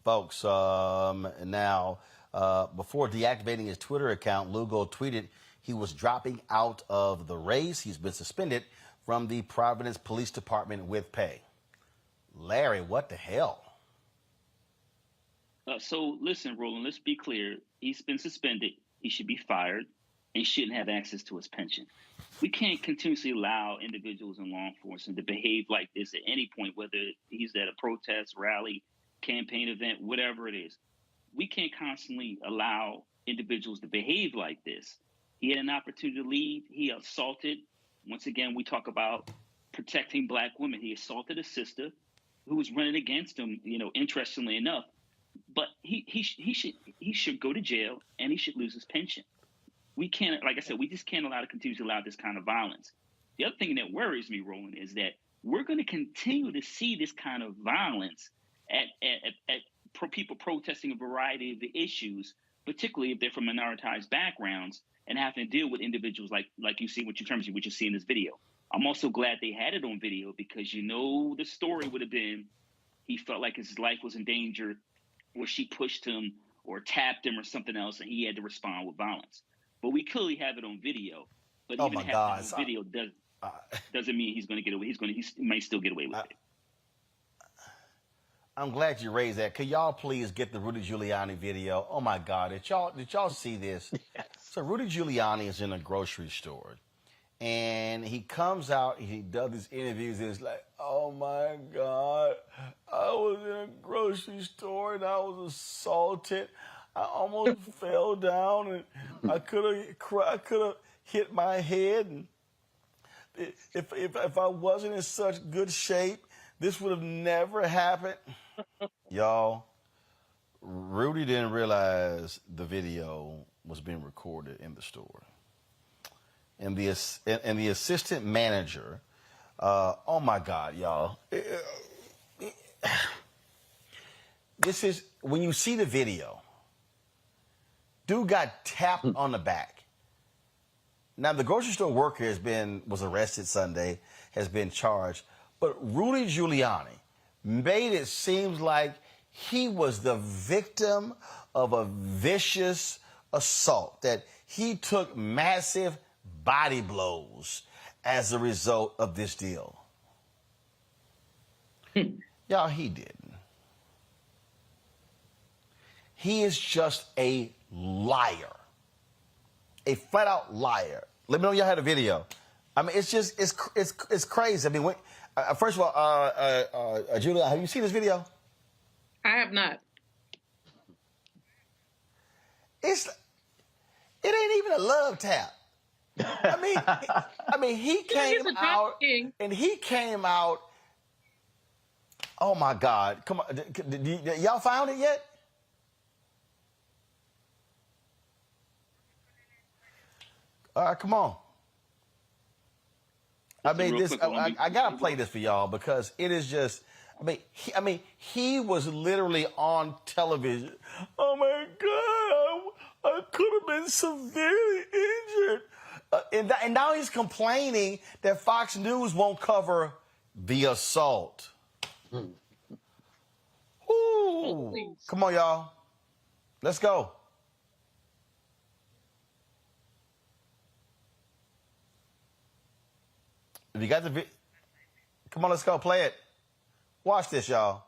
Folks, now, before deactivating his Twitter account, Lugo tweeted he was dropping out of the race. He's been suspended from the Providence Police Department with pay. Larry, what the hell? So listen, Roland, let's be clear. He's been suspended. He should be fired and shouldn't have access to his pension. We can't continuously allow individuals in law enforcement to behave like this at any point, whether he's at a protest, rally, campaign event, whatever it is. We can't constantly allow individuals to behave like this. He had an opportunity to leave. He assaulted. Once again, we talk about protecting Black women. He assaulted a sister who was running against him, interestingly enough. But he should go to jail, and he should lose his pension. We can't, like I said, we just can't continue to allow this kind of violence. The other thing that worries me, Roland, is that we're going to continue to see this kind of violence at people protesting a variety of the issues, particularly if they're from minoritized backgrounds and having to deal with individuals like you see what you see in this video. I'm also glad they had it on video because the story would have been he felt like his life was in danger, or she pushed him or tapped him or something else, and he had to respond with violence. But we clearly have it on video. But even having it on video doesn't mean he's going to get away. He might still get away with it. I'm glad you raised that. Could y'all please get the Rudy Giuliani video? Oh my God, did y'all see this? Yes. So Rudy Giuliani is in a grocery store, and he comes out. He does these interviews, and it's like, oh my God, I was in a grocery store and I was assaulted. I almost fell down, and I could have hit my head. And if I wasn't in such good shape, this would have never happened. Y'all, Rudy didn't realize the video was being recorded in the store. And the assistant manager, oh my God, y'all. This is, when you see the video, dude got tapped on the back. Now, the grocery store worker was arrested Sunday, has been charged, but Rudy Giuliani made it seem like he was the victim of a vicious assault, that he took massive body blows as a result of this deal. Y'all, he didn't. He is just a liar, a flat-out liar. Let me know y'all had a video. I mean, it's crazy. I mean, first of all, Julia, have you seen this video? I have not. It ain't even a love tap. I mean, he came out, and he came out. Oh my God! Come on, y'all found it yet? All right, come on. I mean, this. I gotta play this for y'all because it is just. I mean, he was literally on television. Oh my God, I could have been severely injured, and now he's complaining that Fox News won't cover the assault. Ooh, come on, y'all, let's go. If you got the come on, let's go play it. Watch this, y'all.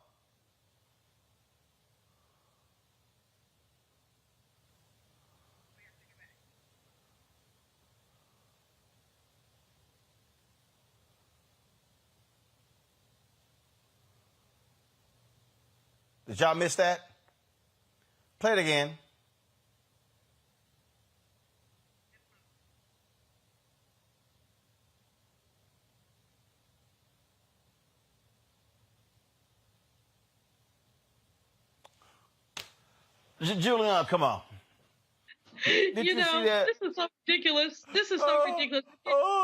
Did y'all miss that? Play it again. Julian, come on. Did you see that? This is so ridiculous. This is so ridiculous.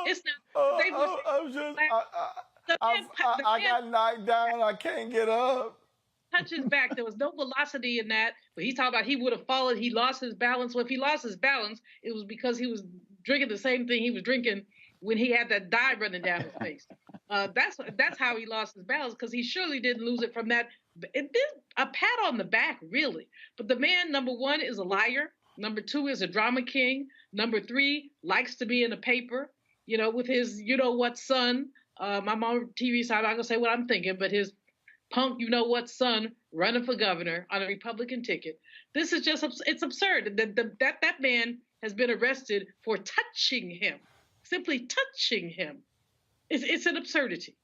It's not. I got knocked down. I can't get up. Touch his back. There was no velocity in that. But he's talking about he would have fallen. He lost his balance. Well, if he lost his balance, it was because he was drinking the same thing he was drinking when he had that dye running down his face. That's how he lost his balance, because he surely didn't lose it from that. It did a pat on the back, really. But the man, number one, is a liar. Number two is a drama king. Number three, likes to be in the paper, with his you-know-what son. I'm on TV, so I'm not going to say what I'm thinking, but his punk you-know-what son running for governor on a Republican ticket. This is just, it's absurd. That man has been arrested for touching him. simply touching him. It's an absurdity.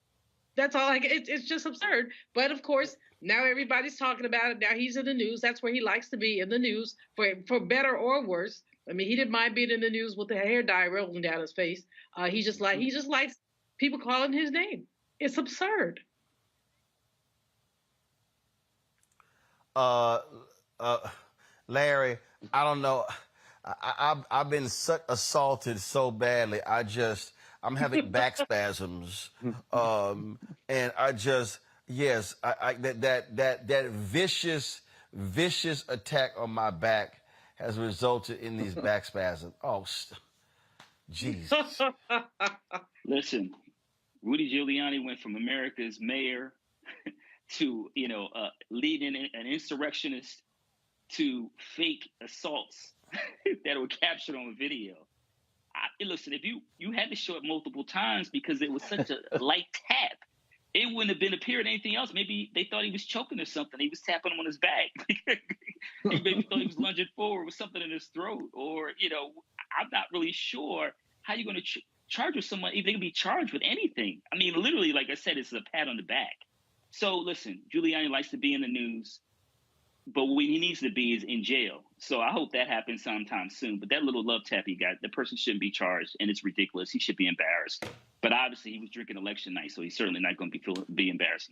That's all. It's just absurd. But of course, now everybody's talking about it. Now he's in the news. That's where he likes to be, in the news, for better or worse. I mean, he didn't mind being in the news with the hair dye rolling down his face. He just likes people calling his name. It's absurd. Larry, I don't know. I've been assaulted so badly. I'm having back spasms, and that vicious attack on my back has resulted in these back spasms. Oh, Jesus! Listen, Rudy Giuliani went from America's mayor to leading an insurrectionist to fake assaults that were captured on video. Listen, if you had to show it multiple times because it was such a light tap, it wouldn't have been appearing anything else. Maybe they thought he was choking or something. He was tapping him on his back. He maybe thought he was lunging forward with something in his throat, or I'm not really sure how you're going to charge with someone if they can be charged with anything. I mean, literally, like I said, it's a pat on the back. So listen, Giuliani likes to be in the news, but what he needs to be is in jail. So I hope that happens sometime soon. But that little love tap he got, the person shouldn't be charged, and it's ridiculous. He should be embarrassed. But obviously, he was drinking election night, so he's certainly not going to be embarrassed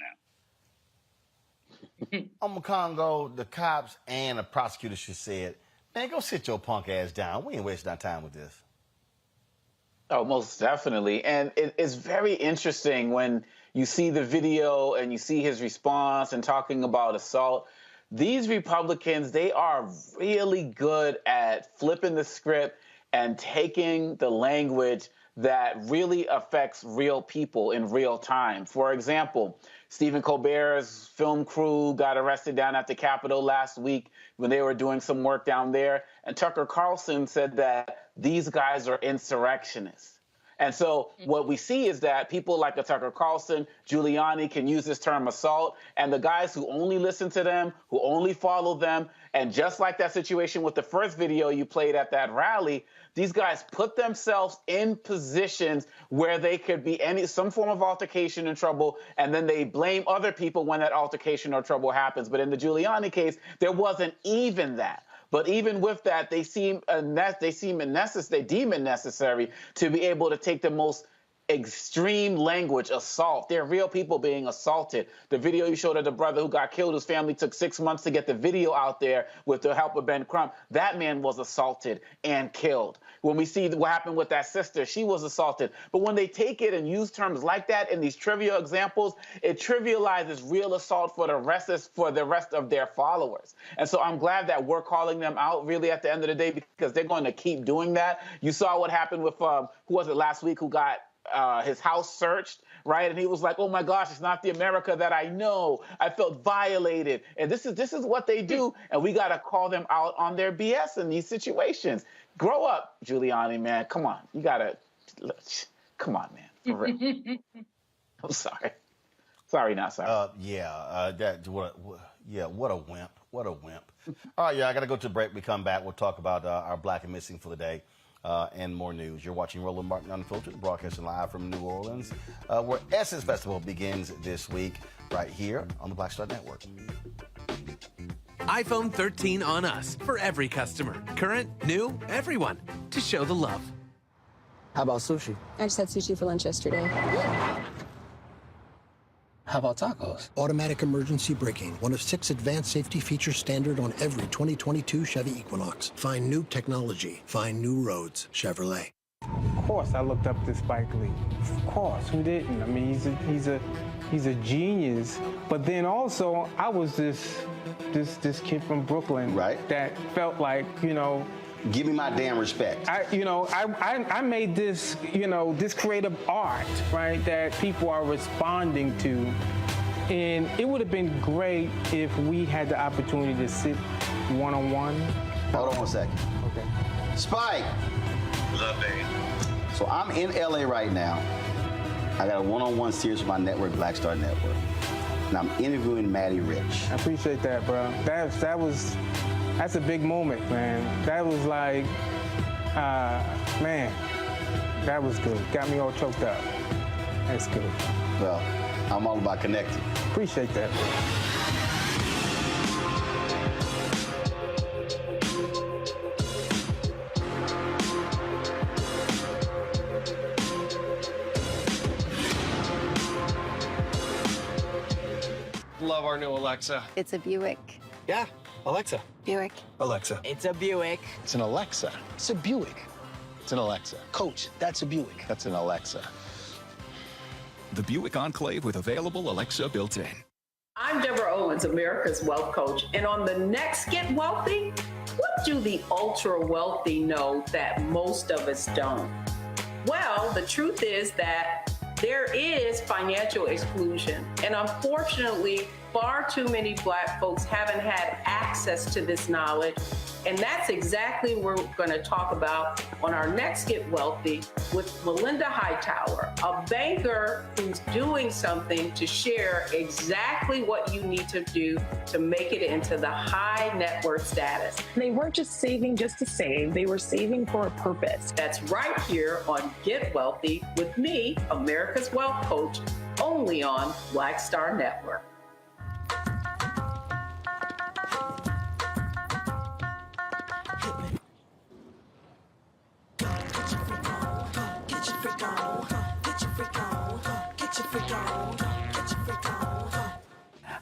now. On Congo, the cops and the prosecutor should said, "Man, go sit your punk ass down. We ain't wasting our time with this." Oh, most definitely. And it's very interesting when you see the video and you see his response and talking about assault. These Republicans, they are really good at flipping the script and taking the language that really affects real people in real time. For example, Stephen Colbert's film crew got arrested down at the Capitol last week when they were doing some work down there. And Tucker Carlson said that these guys are insurrectionists. And so what we see is that people like a Tucker Carlson, Giuliani can use this term assault, and the guys who only listen to them, who only follow them, and just like that situation with the first video you played at that rally, these guys put themselves in positions where they could be some form of altercation and trouble, and then they blame other people when that altercation or trouble happens. But in the Giuliani case, there wasn't even that. But even with that, they deem it necessary to be able to take the most extreme language, assault. There are real people being assaulted. The video you showed of the brother who got killed, his family took 6 months to get the video out there with the help of Ben Crump. That man was assaulted and killed. When we see what happened with that sister, she was assaulted. But when they take it and use terms like that in these trivial examples, it trivializes real assault for the rest of their followers. And so I'm glad that we're calling them out really at the end of the day, because they're going to keep doing that. You saw what happened with, who was it last week, who got his house searched, right? And he was like, "Oh my gosh, it's not the America that I know. I felt violated." And this is what they do, and we got to call them out on their BS in these situations. Grow up, Giuliani, man. Come on, you gotta. Come on, man. For real. I'm sorry. Sorry, not sorry. What a wimp. What a wimp. All right, I got to go to the break. We come back. We'll talk about our Black and Missing for the day. And more news. You're watching Roland Martin Unfiltered, broadcasting live from New Orleans, where Essence Festival begins this week, right here on the Black Star Network. iPhone 13 on us for every customer. Current, new, everyone. To show the love. How about sushi? I just had sushi for lunch yesterday. How about tacos? Automatic emergency braking, one of 6 advanced safety features standard on every 2022 Chevy Equinox. Find new technology. Find new roads. Chevrolet. Of course, I looked up to Spike Lee. Of course, who didn't? I mean, he's a genius. But then also, I was this kid from Brooklyn, right? That felt like, give me my damn respect. I made this, this creative art, right, that people are responding to. And it would have been great if we had the opportunity to sit one-on-one. Hold on one second. Okay. Spike. What's up, baby? So I'm in LA right now. I got a one-on-one series with my network, Black Star Network. And I'm interviewing Maddie Rich. I appreciate that, bro. That's a big moment, man. That was like, man, That was good. Got me all choked up. That's good. Well, I'm all about connecting. Appreciate that. Love our new Alexa. It's a Buick. Yeah, Alexa. Buick. Alexa. It's a Buick. It's an Alexa. It's a Buick. It's an Alexa. Coach, that's a Buick. That's an Alexa. The Buick Enclave with available Alexa built in. I'm Deborah Owens, America's Wealth Coach, and on the next Get Wealthy, what do the ultra wealthy know that most of us don't? Well, the truth is that there is financial exclusion, and unfortunately, far too many Black folks haven't had access to this knowledge, and that's exactly what we're going to talk about on our next Get Wealthy with Melinda Hightower, a banker who's doing something to share exactly what you need to do to make it into the high net worth status. They weren't just saving just to save, they were saving for a purpose. That's right here on Get Wealthy with me, America's Wealth Coach, only on Black Star Network.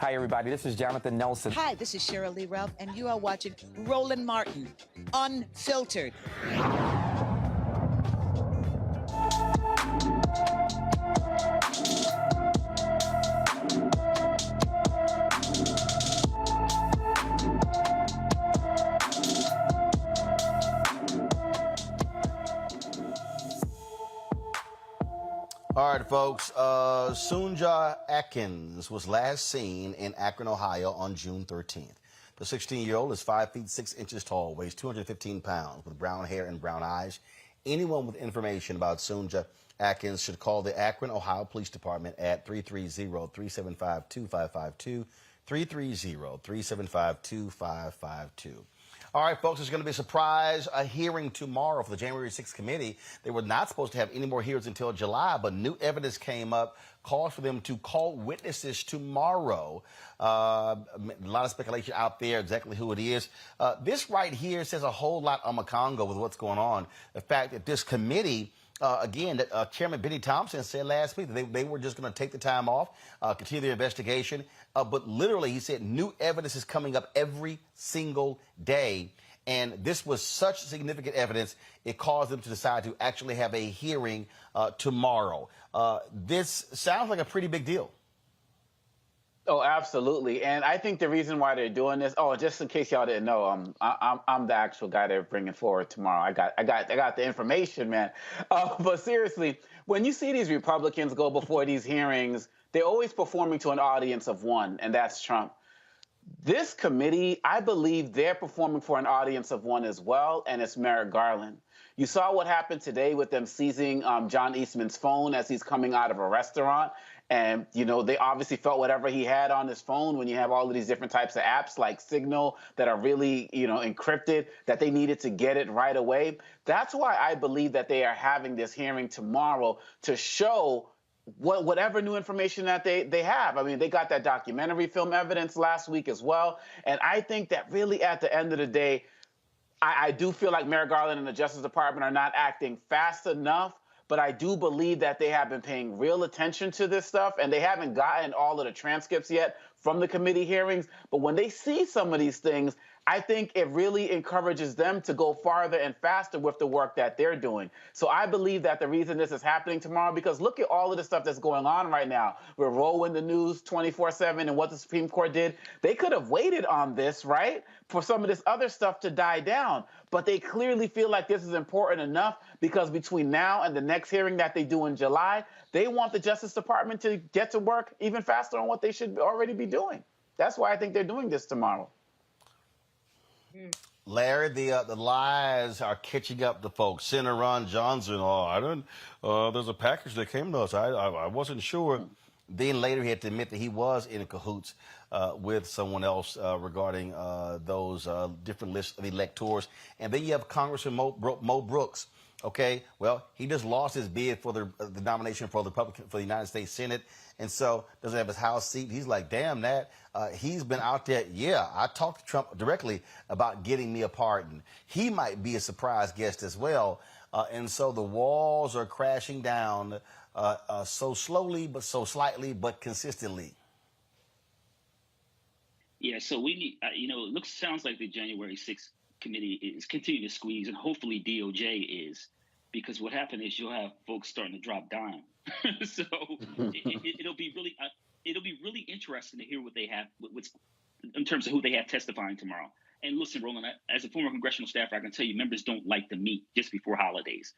Hi, everybody. This is Jonathan Nelson. Hi, this is Cheryl Lee Ralph, and you are watching Roland Martin Unfiltered. All right, folks. Sunja Atkins was last seen in Akron, Ohio on June 13th. The 16-year-old is 5 feet 6 inches tall, weighs 215 pounds, with brown hair and brown eyes. Anyone with information about Sunja Atkins should call the Akron, Ohio Police Department at 330-375-2552, 330-375-2552. All right, folks, there's going to be a surprise hearing tomorrow for the January 6th committee. They were not supposed to have any more hearings until July, but new evidence came up, calls for them to call witnesses tomorrow. A lot of speculation out there exactly who it is. This right here says a whole lot on Congo with what's going on. The fact that this committee, again, Chairman Benny Thompson said last week that they were just going to take the time off, continue their investigation. But literally, he said new evidence is coming up every single day. And this was such significant evidence, it caused them to decide to actually have a hearing tomorrow. This sounds like a pretty big deal. Oh, absolutely. And I think the reason why they're doing this, just in case y'all didn't know, I'm the actual guy they're bringing forward tomorrow. I got the information, man. But seriously, when you see these Republicans go before these hearings, they're always performing to an audience of one, and that's Trump. This committee, I believe they're performing for an audience of one as well, and it's Merrick Garland. You saw what happened today with them seizing John Eastman's phone as he's coming out of a restaurant. And, you know, they obviously felt whatever he had on his phone when you have all of these different types of apps like Signal that are really, you know, encrypted, that they needed to get it right away. That's why I believe that they are having this hearing tomorrow to show whatever new information that they have. I mean, they got that documentary film evidence last week as well. And I think that really at the end of the day, I do feel like Merrick Garland and the Justice Department are not acting fast enough, but I do believe that they have been paying real attention to this stuff, and they haven't gotten all of the transcripts yet from the committee hearings. But when they see some of these things, I think it really encourages them to go farther and faster with the work that they're doing. So I believe that the reason this is happening tomorrow, because look at all of the stuff that's going on right now. We're rolling the news 24/7 and what the Supreme Court did. They could have waited on this, right, for some of this other stuff to die down. But they clearly feel like this is important enough because between now and the next hearing that they do in July, they want the Justice Department to get to work even faster on what they should already be doing. That's why I think they're doing this tomorrow. Larry, the lies are catching up to folks. Senator Ron Johnson, there's a package that came to us. I wasn't sure. Then later he had to admit that he was in cahoots with someone else regarding those different lists of electors. And then you have Congressman Mo Brooks, Okay, well, he just lost his bid for the nomination for the United States Senate, and so doesn't have his House seat. He's like, damn that. He's been out there. Yeah, I talked to Trump directly about getting me a pardon. He might be a surprise guest as well, and so the walls are crashing down so slowly, but so slightly, but consistently. Yeah, so we need, it sounds like the January 6th committee is continuing to squeeze, and hopefully DOJ is, because what happened is you'll have folks starting to drop down. So it'll be really interesting to hear what they have, what's in terms of who they have testifying tomorrow. And listen, Roland, as a former congressional staffer, I can tell you members don't like to meet just before holidays.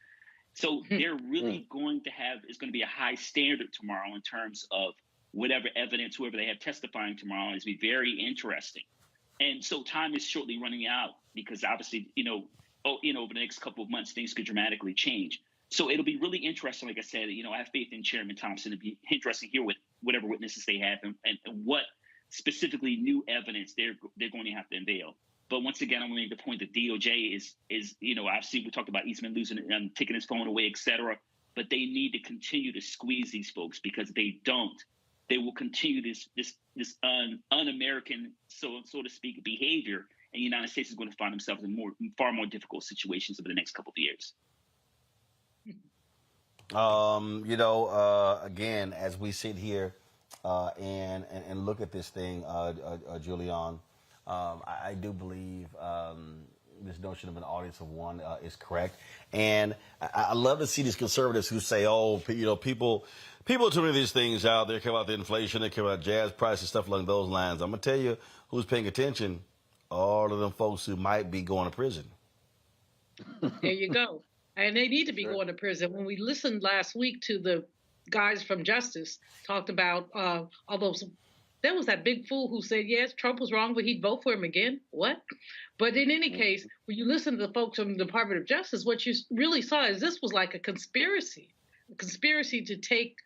So they're really going to be a high standard tomorrow in terms of whatever evidence, whoever they have testifying tomorrow, is be very interesting. And so time is shortly running out because obviously, over the next couple of months, things could dramatically change. So it'll be really interesting. Like I said, I have faith in Chairman Thompson. It'll be interesting to hear with whatever witnesses they have and what specifically new evidence they're going to have to unveil. But once again, I'm going to make the point that DOJ is obviously we talked about Eastman losing and taking his phone away, et cetera. But they need to continue to squeeze these folks, because if they don't, they will continue this un-American, so to speak, behavior, and the United States is going to find themselves in far more difficult situations over the next couple of years. Again, as we sit here and look at this thing, Julian, I do believe this notion of an audience of one is correct. And I love to see these conservatives who say, people tuning these things out. They care about the inflation. They care about jazz prices, stuff along those lines. I'm going to tell you who's paying attention. All of them folks who might be going to prison. There you go. And they need to be going to prison. When we listened last week to the guys from Justice talked about all those, there was that big fool who said, yes, Trump was wrong, but he'd vote for him again. What? But in any case, when you listen to the folks from the Department of Justice, what you really saw is this was like a conspiracy to take,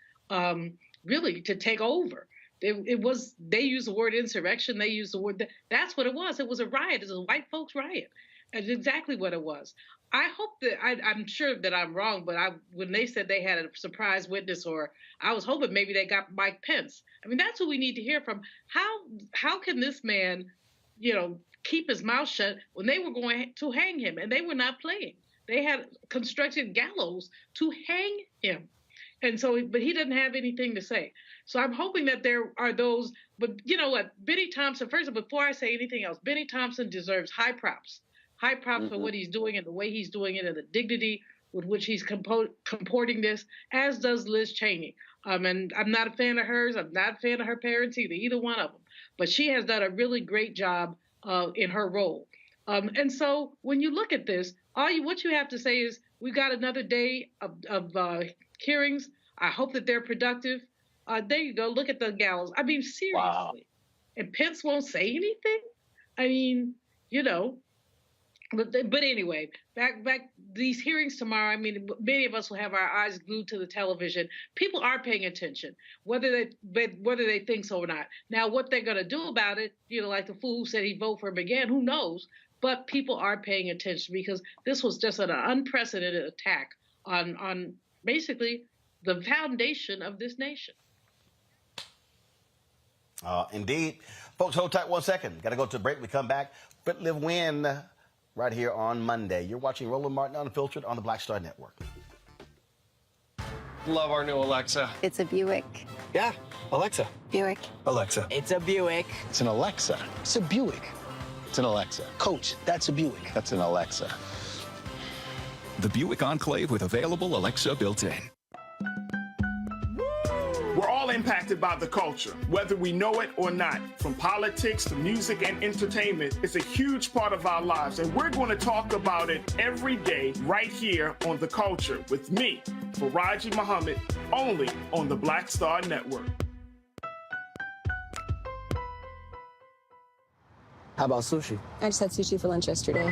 really to take over. They used the word insurrection. They used the word, that's what it was. It was a riot. It was a white folks riot. That's exactly what it was. I hope that I'm sure that I'm wrong, but when they said they had a surprise witness, or I was hoping maybe they got Mike Pence. I mean, that's who we need to hear from. How can this man, keep his mouth shut when they were going to hang him and they were not playing? They had constructed gallows to hang him, and so but he doesn't have anything to say. So I'm hoping that there are those. But you know what, Benny Thompson. First of all, before I say anything else, Benny Thompson deserves high props. High props for what he's doing and the way he's doing it and the dignity with which he's comporting this, as does Liz Cheney. And I'm not a fan of hers. I'm not a fan of her parents either one of them. But she has done a really great job in her role. And so when you look at this, what you have to say is we've got another day of hearings. I hope that they're productive. There you go. Look at the gallows. I mean, seriously. Wow. And Pence won't say anything? I mean, But anyway, back these hearings tomorrow. I mean, many of us will have our eyes glued to the television. People are paying attention, whether they think so or not. Now, what they're going to do about it, like the fool who said he'd vote for him again, who knows? But people are paying attention because this was just an unprecedented attack on basically the foundation of this nation. Indeed. Folks, hold tight 1 second. Got to go to a break. We come back. Fit, Live, Win. Right here on Monday. You're watching Roland Martin Unfiltered on the Black Star Network. Love our new Alexa. It's a Buick. Yeah, Alexa. Buick. Alexa. It's a Buick. It's an Alexa. It's a Buick. It's an Alexa. Coach, that's a Buick. That's an Alexa. The Buick Enclave with available Alexa built-in. We're all impacted by the culture, whether we know it or not. From politics to music and entertainment, it's a huge part of our lives, and we're going to talk about it every day right here on The Culture with me, Faraji Muhammad, only on the Black Star Network. How about sushi? I just had sushi for lunch yesterday.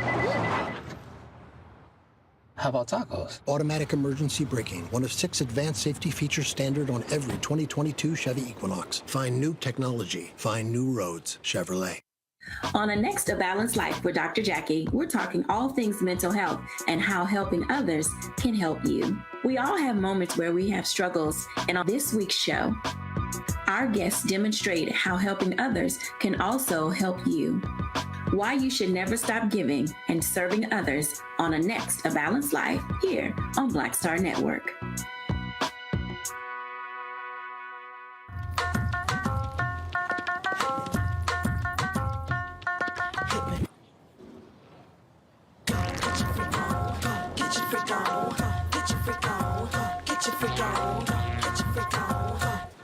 How about tacos? Automatic emergency braking, one of 6 advanced safety features standard on every 2022 Chevy Equinox. Find new technology. Find new roads. Chevrolet. On the next A Balanced Life with Dr. Jackie, we're talking all things mental health and how helping others can help you. We all have moments where we have struggles, and on this week's show, our guests demonstrate how helping others can also help you. Why you should never stop giving and serving others on the next A Balanced Life here on Black Star Network.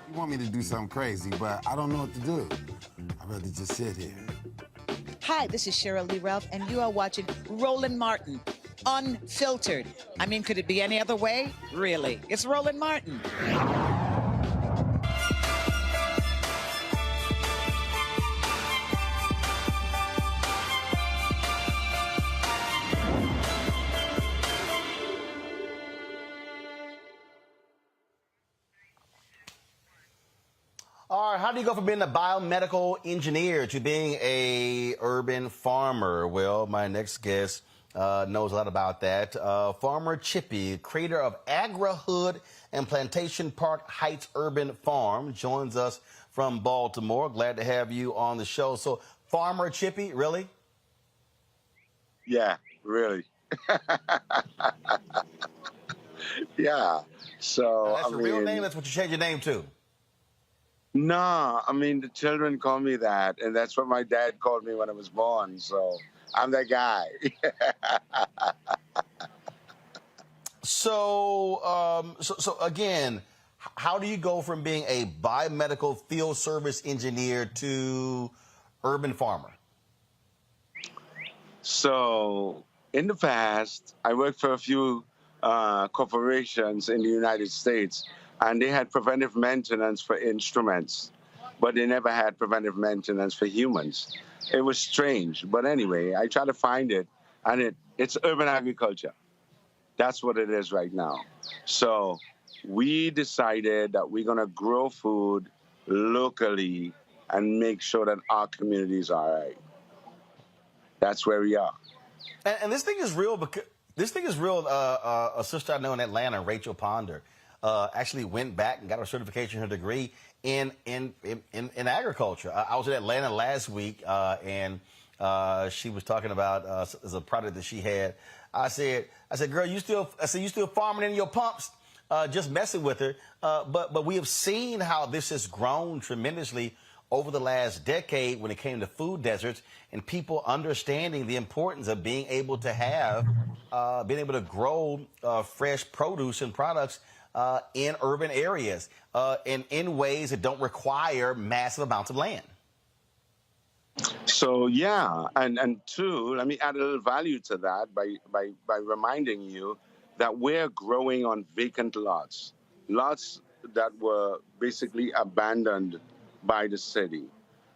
You want me to do something crazy, but I don't know what to do. I'd rather just sit here. Hi, this is Cheryl Lee Ralph, and you are watching Roland Martin Unfiltered. I mean, could it be any other way? Really? It's Roland Martin. All right, how do you go from being a biomedical engineer to being a urban farmer? Well, my next guest knows a lot about that. Farmer Chippy, creator of Agri-Hood and Plantation Park Heights Urban Farm, joins us from Baltimore. Glad to have you on the show. So, Farmer Chippy, really? Yeah, really. Yeah. So, That's your real name? That's what you changed your name to? No, I mean, the children call me that, and that's what my dad called me when I was born, so I'm that guy. So again, how do you go from being a biomedical field service engineer to urban farmer? So, in the past, I worked for a few corporations in the United States, and they had preventive maintenance for instruments, but they never had preventive maintenance for humans. It was strange, but anyway, I tried to find it, and it's urban agriculture. That's what it is right now. So we decided that we're gonna grow food locally and make sure that our communities are all right. That's where we are. And this thing is real because a sister I know in Atlanta, Rachel Ponder, actually went back and got her certification, her degree in agriculture. I was in Atlanta last week, and she was talking about as a product that she had. I said, girl, you still farming in your pumps? Just messing with her. But we have seen how this has grown tremendously over the last decade when it came to food deserts and people understanding the importance of being able to grow fresh produce and products in urban areas and in ways that don't require massive amounts of land. So yeah, and two, let me add a little value to that by reminding you that we're growing on vacant lots that were basically abandoned by the city.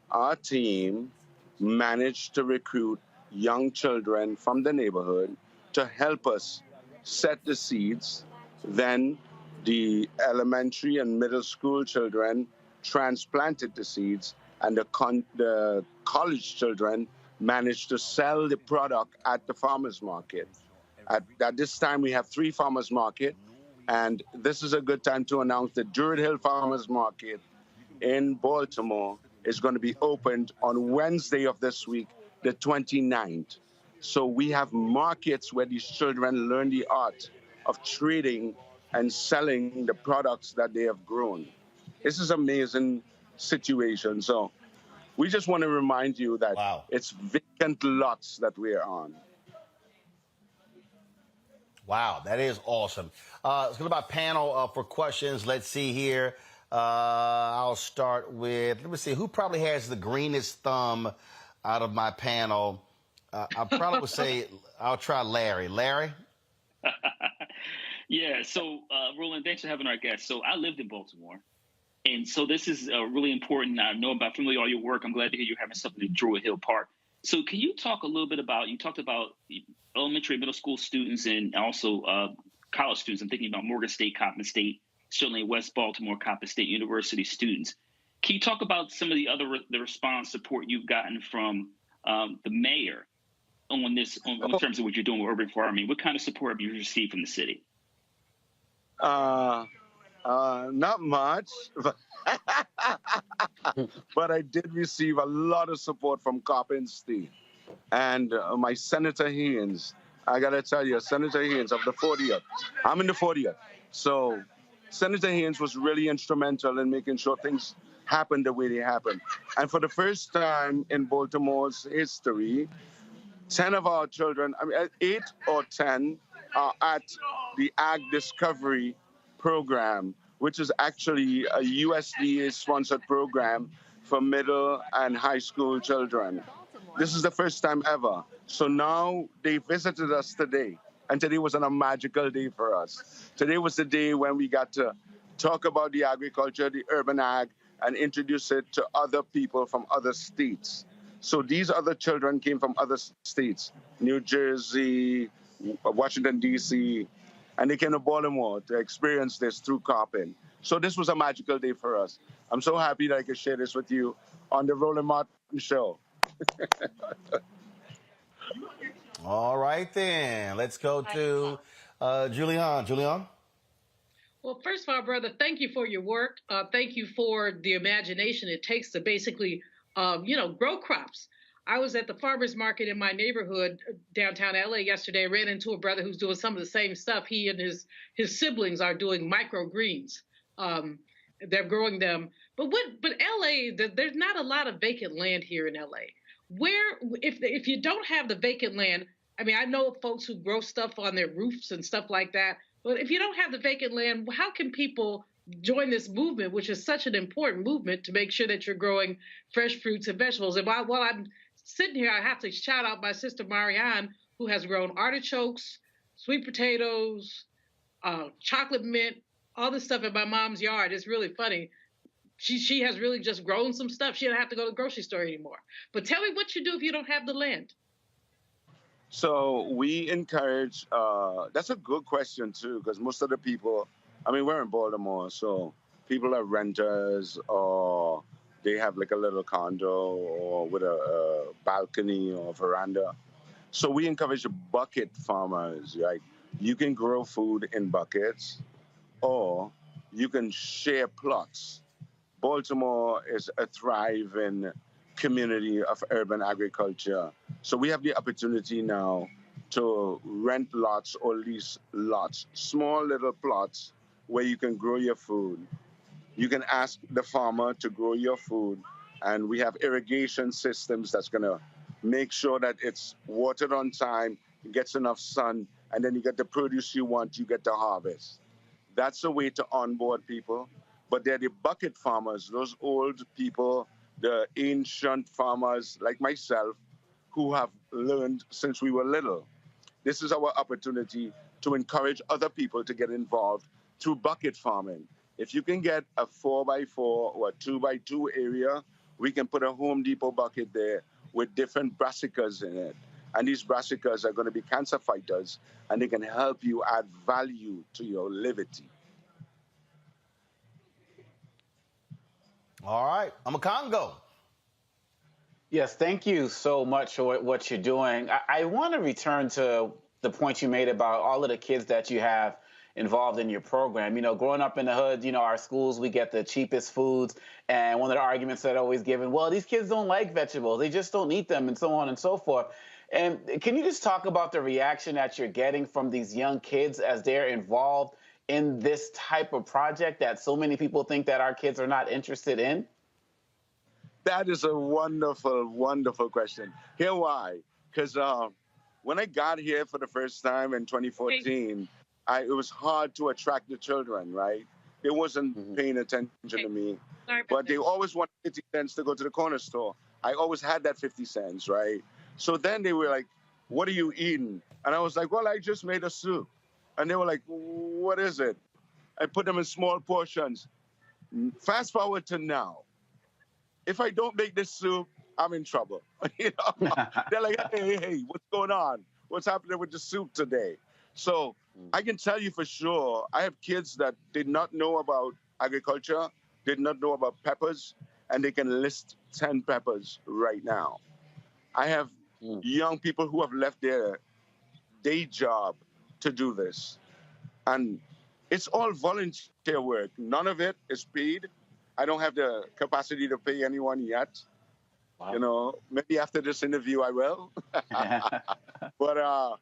Our team managed to recruit young children from the neighborhood to help us set the seeds. Then the elementary and middle school children transplanted the seeds, and the college children managed to sell the product at the farmers market. At this time, we have 3 farmers market, and this is a good time to announce the Druid Hill Farmers Market in Baltimore is going to be opened on Wednesday of this week, the 29th. So we have markets where these children learn the art of trading and selling the products that they have grown. This is an amazing situation. So we just want to remind you that it's vacant lots that we're on. Wow, that is awesome. Let's go to my panel for questions. Let's see here. I'll start with, let me see, who probably has the greenest thumb out of my panel? I probably would say I'll try Larry. Larry? Yeah, so Roland, thanks for having our guest. So I lived in Baltimore, and so this is really important. I know about familiar all your work. I'm glad to hear you're having something in Druid Hill Park. So can you talk a little bit about, you talked about elementary, middle school students and also college students. I'm thinking about Morgan State, Coppin State, certainly West Baltimore, Coppin State University students. Can you talk about some of the response support you've gotten from the mayor on this, in terms of what you're doing with urban farming? What kind of support have you received from the city? Not much, but I did receive a lot of support from Coppinstein and my Senator Haynes. I gotta tell you, Senator Haynes of the 40th. I'm in the 40th, so Senator Haynes was really instrumental in making sure things happened the way they happened. And for the first time in Baltimore's history, 10 of our children, 8 or 10, are at the Ag Discovery program, which is actually a USDA-sponsored program for middle and high school children. This is the first time ever. So now they visited us today, and today was a magical day for us. Today was the day when we got to talk about the agriculture, the urban ag, and introduce it to other people from other states. So these other children came from other states, New Jersey, Washington, D.C., and they came to Baltimore to experience this through Coppin. So this was a magical day for us. I'm so happy that I could share this with you on the Roland Martin Show. All right, then. Let's go to Julian. Julian? Well, first of all, brother, thank you for your work. Thank you for the imagination it takes to basically, grow crops. I was at the farmer's market in my neighborhood, downtown LA yesterday, ran into a brother who's doing some of the same stuff. He and his siblings are doing microgreens. They're growing them. But LA, there's not a lot of vacant land here in LA. Where, if you don't have the vacant land, I know folks who grow stuff on their roofs and stuff like that, but if you don't have the vacant land, how can people join this movement, which is such an important movement to make sure that you're growing fresh fruits and vegetables? And while I'm sitting here, I have to shout out my sister Marianne, who has grown artichokes, sweet potatoes, chocolate mint, all this stuff in my mom's yard. It's really funny. She has really just grown some stuff. She doesn't have to go to the grocery store anymore. But tell me what you do if you don't have the land. So we encourage, that's a good question too, because most of the people, we're in Baltimore, so people are renters or they have like a little condo or with a balcony or veranda. So we encourage bucket farmers, right? You can grow food in buckets or you can share plots. Baltimore is a thriving community of urban agriculture. So we have the opportunity now to rent lots or lease lots, small little plots where you can grow your food. You can ask the farmer to grow your food, and we have irrigation systems that's gonna make sure that it's watered on time, it gets enough sun, and then you get the produce you want, you get to harvest. That's a way to onboard people. But they're the bucket farmers, those old people, the ancient farmers like myself, who have learned since we were little. This is our opportunity to encourage other people to get involved through bucket farming. If you can get a 4x4 or a 2x2 area, we can put a Home Depot bucket there with different brassicas in it. And these brassicas are going to be cancer fighters, and they can help you add value to your livity. All right, I'm a Congo. Yes, thank you so much for what you're doing. I want to return to the point you made about all of the kids that you have involved in your program. Growing up in the hood, our schools, we get the cheapest foods. And one of the arguments that are always given, well, these kids don't like vegetables. They just don't eat them, and so on and so forth. And can you just talk about the reaction that you're getting from these young kids as they're involved in this type of project that so many people think that our kids are not interested in? That is a wonderful, wonderful question. Here why? Because when I got here for the first time in 2014, it was hard to attract the children, right? They wasn't paying attention to me. But they always wanted 50 cents to go to the corner store. I always had that 50 cents, right? So then they were like, what are you eating? And I was like, well, I just made a soup. And they were like, what is it? I put them in small portions. Fast forward to now. If I don't make this soup, I'm in trouble. They're like, hey, what's going on? What's happening with the soup today? So I can tell you for sure, I have kids that did not know about agriculture, did not know about peppers, and they can list 10 peppers right now. I have young people who have left their day job to do this. And it's all volunteer work. None of it is paid. I don't have the capacity to pay anyone yet. Wow. You know, maybe after this interview I will. But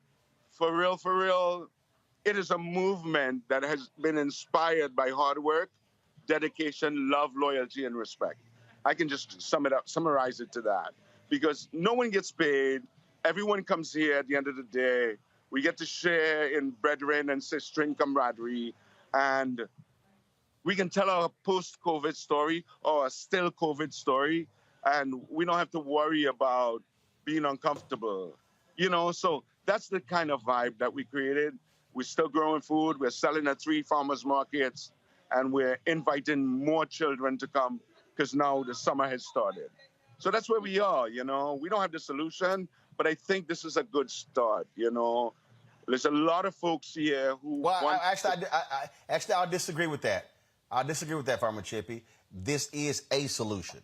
for real, it is a movement that has been inspired by hard work, dedication, love, loyalty, and respect. I can just summarize it to that. Because no one gets paid. Everyone comes here at the end of the day. We get to share in brethren and sister camaraderie. And we can tell our post-COVID story or a still COVID story. And we don't have to worry about being uncomfortable. You know, so that's the kind of vibe that we created. We're still growing food. We're selling at 3 farmers markets. And we're inviting more children to come because now the summer has started. So that's where we are, you know. We don't have the solution, but I think this is a good start, you know. There's a lot of folks here who want... Actually, I'll disagree with that. I'll disagree with that, Farmer Chippy. This is a solution.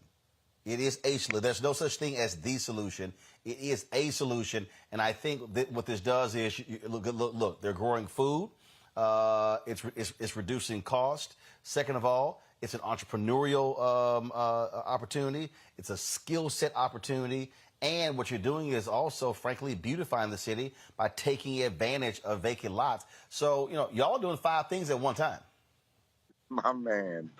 It is a solution. There's no such thing as the solution. It is a solution, and I think that what this does is, look, they're growing food. It's reducing cost. Second of all, it's an entrepreneurial opportunity. It's a skill set opportunity. And what you're doing is also, frankly, beautifying the city by taking advantage of vacant lots. So, you know, y'all are doing 5 things at one time. My man.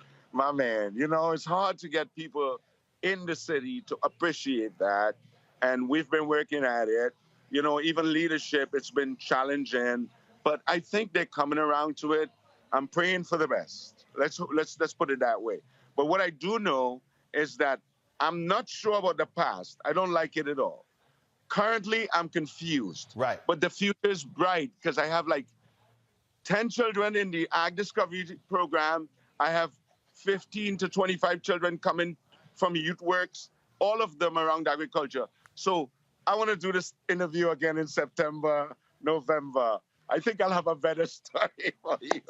You know, it's hard to get people in the city to appreciate that. And we've been working at it. You know, even leadership, it's been challenging. But I think they're coming around to it. I'm praying for the best. Let's put it that way. But what I do know is that I'm not sure about the past. I don't like it at all. Currently, I'm confused. Right. But the future is bright because I have like 10 children in the Ag Discovery program. I have 15 to 25 children coming from Youth Works, all of them around agriculture. So I want to do this interview again in September, November. I think I'll have a better story for you.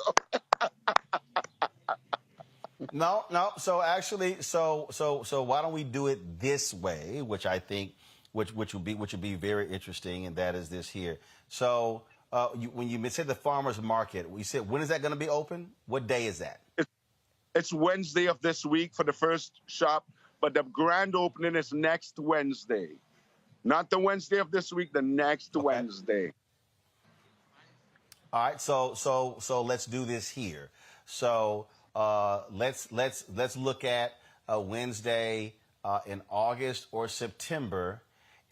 No. So actually, so why don't we do it this way, which I think, which would be very interesting, and that is this here. So when you said the farmers market, we said, when is that going to be open? What day is that? It's Wednesday of this week for the first shop, but the grand opening is next Wednesday. Not the Wednesday of this week, the next Wednesday. All right, so let's do this here. So let's look at a Wednesday in August or September,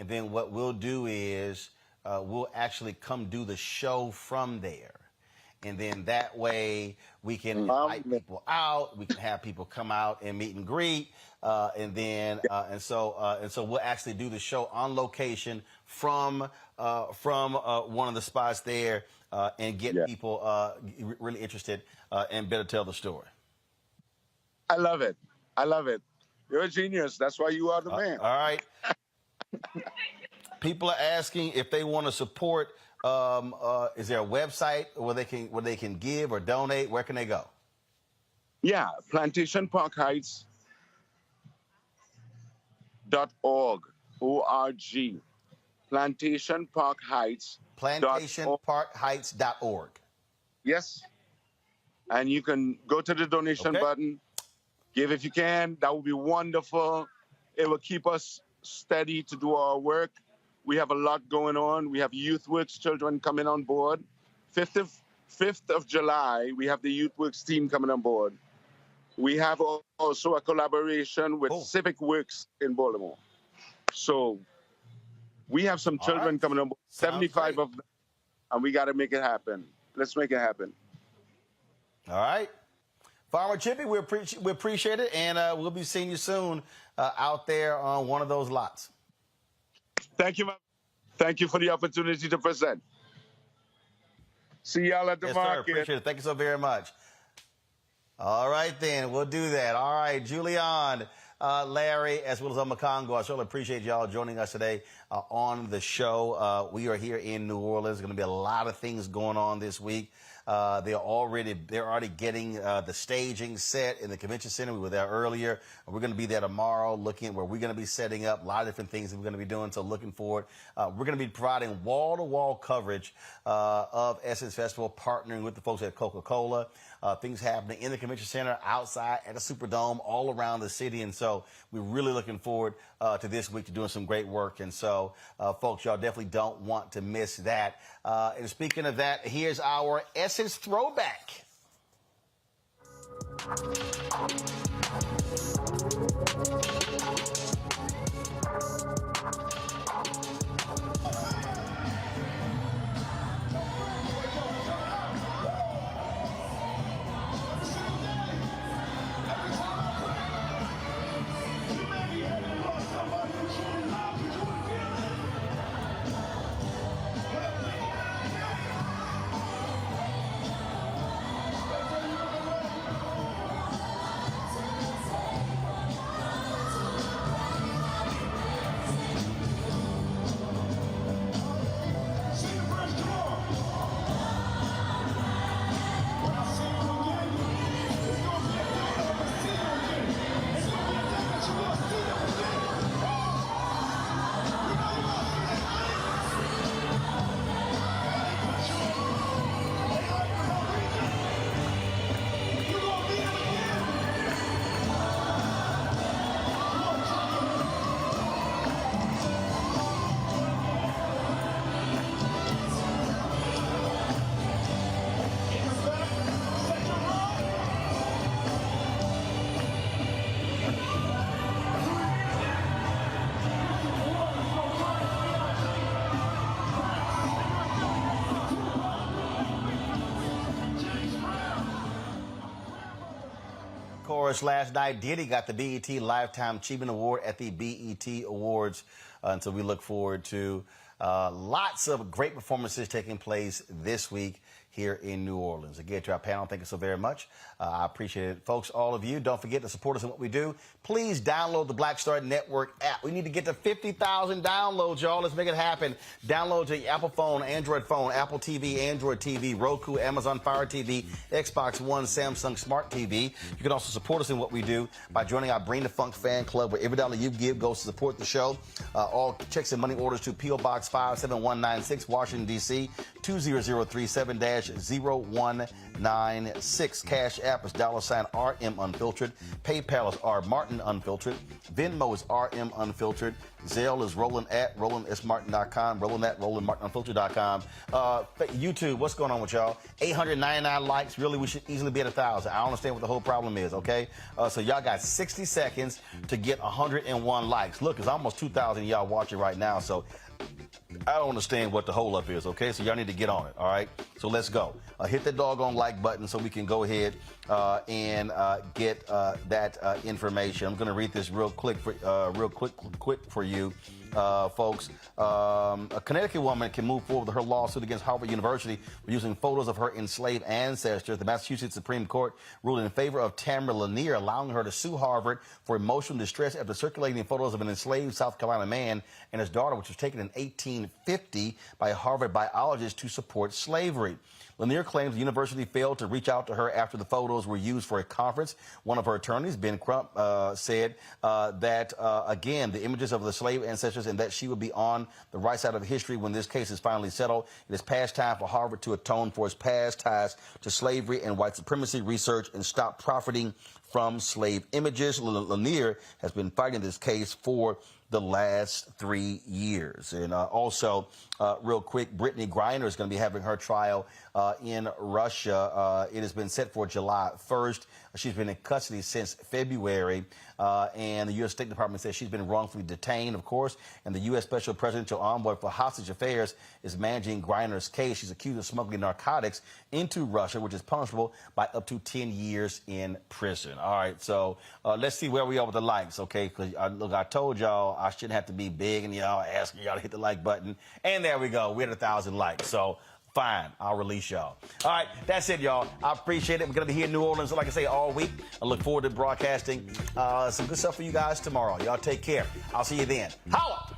and then what we'll do is we'll actually come do the show from there. And then that way we can invite people out. We can have people come out and meet and greet, and so we'll actually do the show on location from one of the spots there, and get people really interested and better tell the story. I love it. You're a genius. That's why you are the man. All right. People are asking if they want to support. Is there a website where they can give or donate? Where can they go? Yeah, plantationparkheights.org. O-R-G. Plantationparkheights.org. Yes. And you can go to the donation button. Give if you can. That would be wonderful. It will keep us steady to do our work. We have a lot going on. We have Youth Works children coming on board. 5th of July, we have the Youth Works team coming on board. We have also a collaboration with Civic Works in Baltimore. So we have some children coming on board, 75 of them, and we got to make it happen. Let's make it happen. All right. Farmer Chippy, we appreciate it, and we'll be seeing you soon out there on one of those lots. Thank you. Thank you for the opportunity to present. See y'all at the market. Sir, appreciate it. Thank you so very much. All right, then. We'll do that. All right, Julian, Larry, as well as Makongo. I certainly appreciate y'all joining us today on the show. We are here in New Orleans. There's going to be a lot of things going on this week. They're already getting the staging set in the convention center. We were there earlier. We're going to be there tomorrow, looking at where we're going to be setting up. A lot of different things that we're going to be doing. So looking forward. We're going to be providing wall-to-wall coverage of Essence Festival, partnering with the folks at Coca-Cola. Things happening in the convention center, outside, at the Superdome, all around the city. And so we're really looking forward to this week to doing some great work. And so, folks, y'all definitely don't want to miss that. And speaking of that, here's our Essence Throwback. Last night, Diddy got the BET Lifetime Achievement Award at the BET Awards. And so we look forward to lots of great performances taking place this week here in New Orleans. Again, to our panel, thank you so very much. I appreciate it. Folks, all of you, don't forget to support us in what we do. Please download the Black Star Network app. We need to get to 50,000 downloads, y'all. Let's make it happen. Download to your Apple phone, Android phone, Apple TV, Android TV, Roku, Amazon Fire TV, Xbox One, Samsung Smart TV. You can also support us in what we do by joining our Bring the Funk fan club, where every dollar you give goes to support the show. All checks and money orders to P.O. Box 57196, Washington, D.C., 20037-0196. Cash App is $RM Unfiltered. PayPal is R Martin Unfiltered. Venmo is RM Unfiltered. Zelle is Roland at RolandSMartin.com. Roland at RolandMartinUnfiltered.com. YouTube, what's going on with y'all? 899 likes. Really, we should easily be at 1,000. I don't understand what the whole problem is, okay? So y'all got 60 seconds to get 101 likes. Look, it's almost 2,000 of y'all watching right now, so I don't understand what the hold-up is, okay? So y'all need to get on it, all right? So let's go. Hit the doggone like button so we can go ahead and get that information. I'm going to read this real quick for you, folks. A Connecticut woman can move forward with her lawsuit against Harvard University using photos of her enslaved ancestors. The Massachusetts Supreme Court ruled in favor of Tamara Lanier, allowing her to sue Harvard for emotional distress after circulating photos of an enslaved South Carolina man and his daughter, which was taken in 1850 by a Harvard biologist to support slavery. Lanier claims the university failed to reach out to her after the photos were used for a conference. One of her attorneys, Ben Crump, said that, again, the images of the slave ancestors and that she would be on the right side of history when this case is finally settled. It is past time for Harvard to atone for its past ties to slavery and white supremacy research and stop profiting from slave images. Lanier has been fighting this case for the last 3 years. And also, real quick, Brittany Griner is going to be having her trial in Russia. It has been set for July 1st. She's been in custody since February, and the U.S. State Department says she's been wrongfully detained, of course, and the U.S. Special Presidential Envoy for Hostage Affairs is managing Griner's case. She's accused of smuggling narcotics into Russia, which is punishable by up to 10 years in prison. All right, so let's see where we are with the likes, okay? Because, look, I told y'all I shouldn't have to be big and y'all asking y'all to hit the like button. And there we go. We're at 1,000 likes. So fine, I'll release y'all. All right, that's it, y'all. I appreciate it. We're going to be here in New Orleans, like I say, all week. I look forward to broadcasting some good stuff for you guys tomorrow. Y'all take care. I'll see you then. Holla!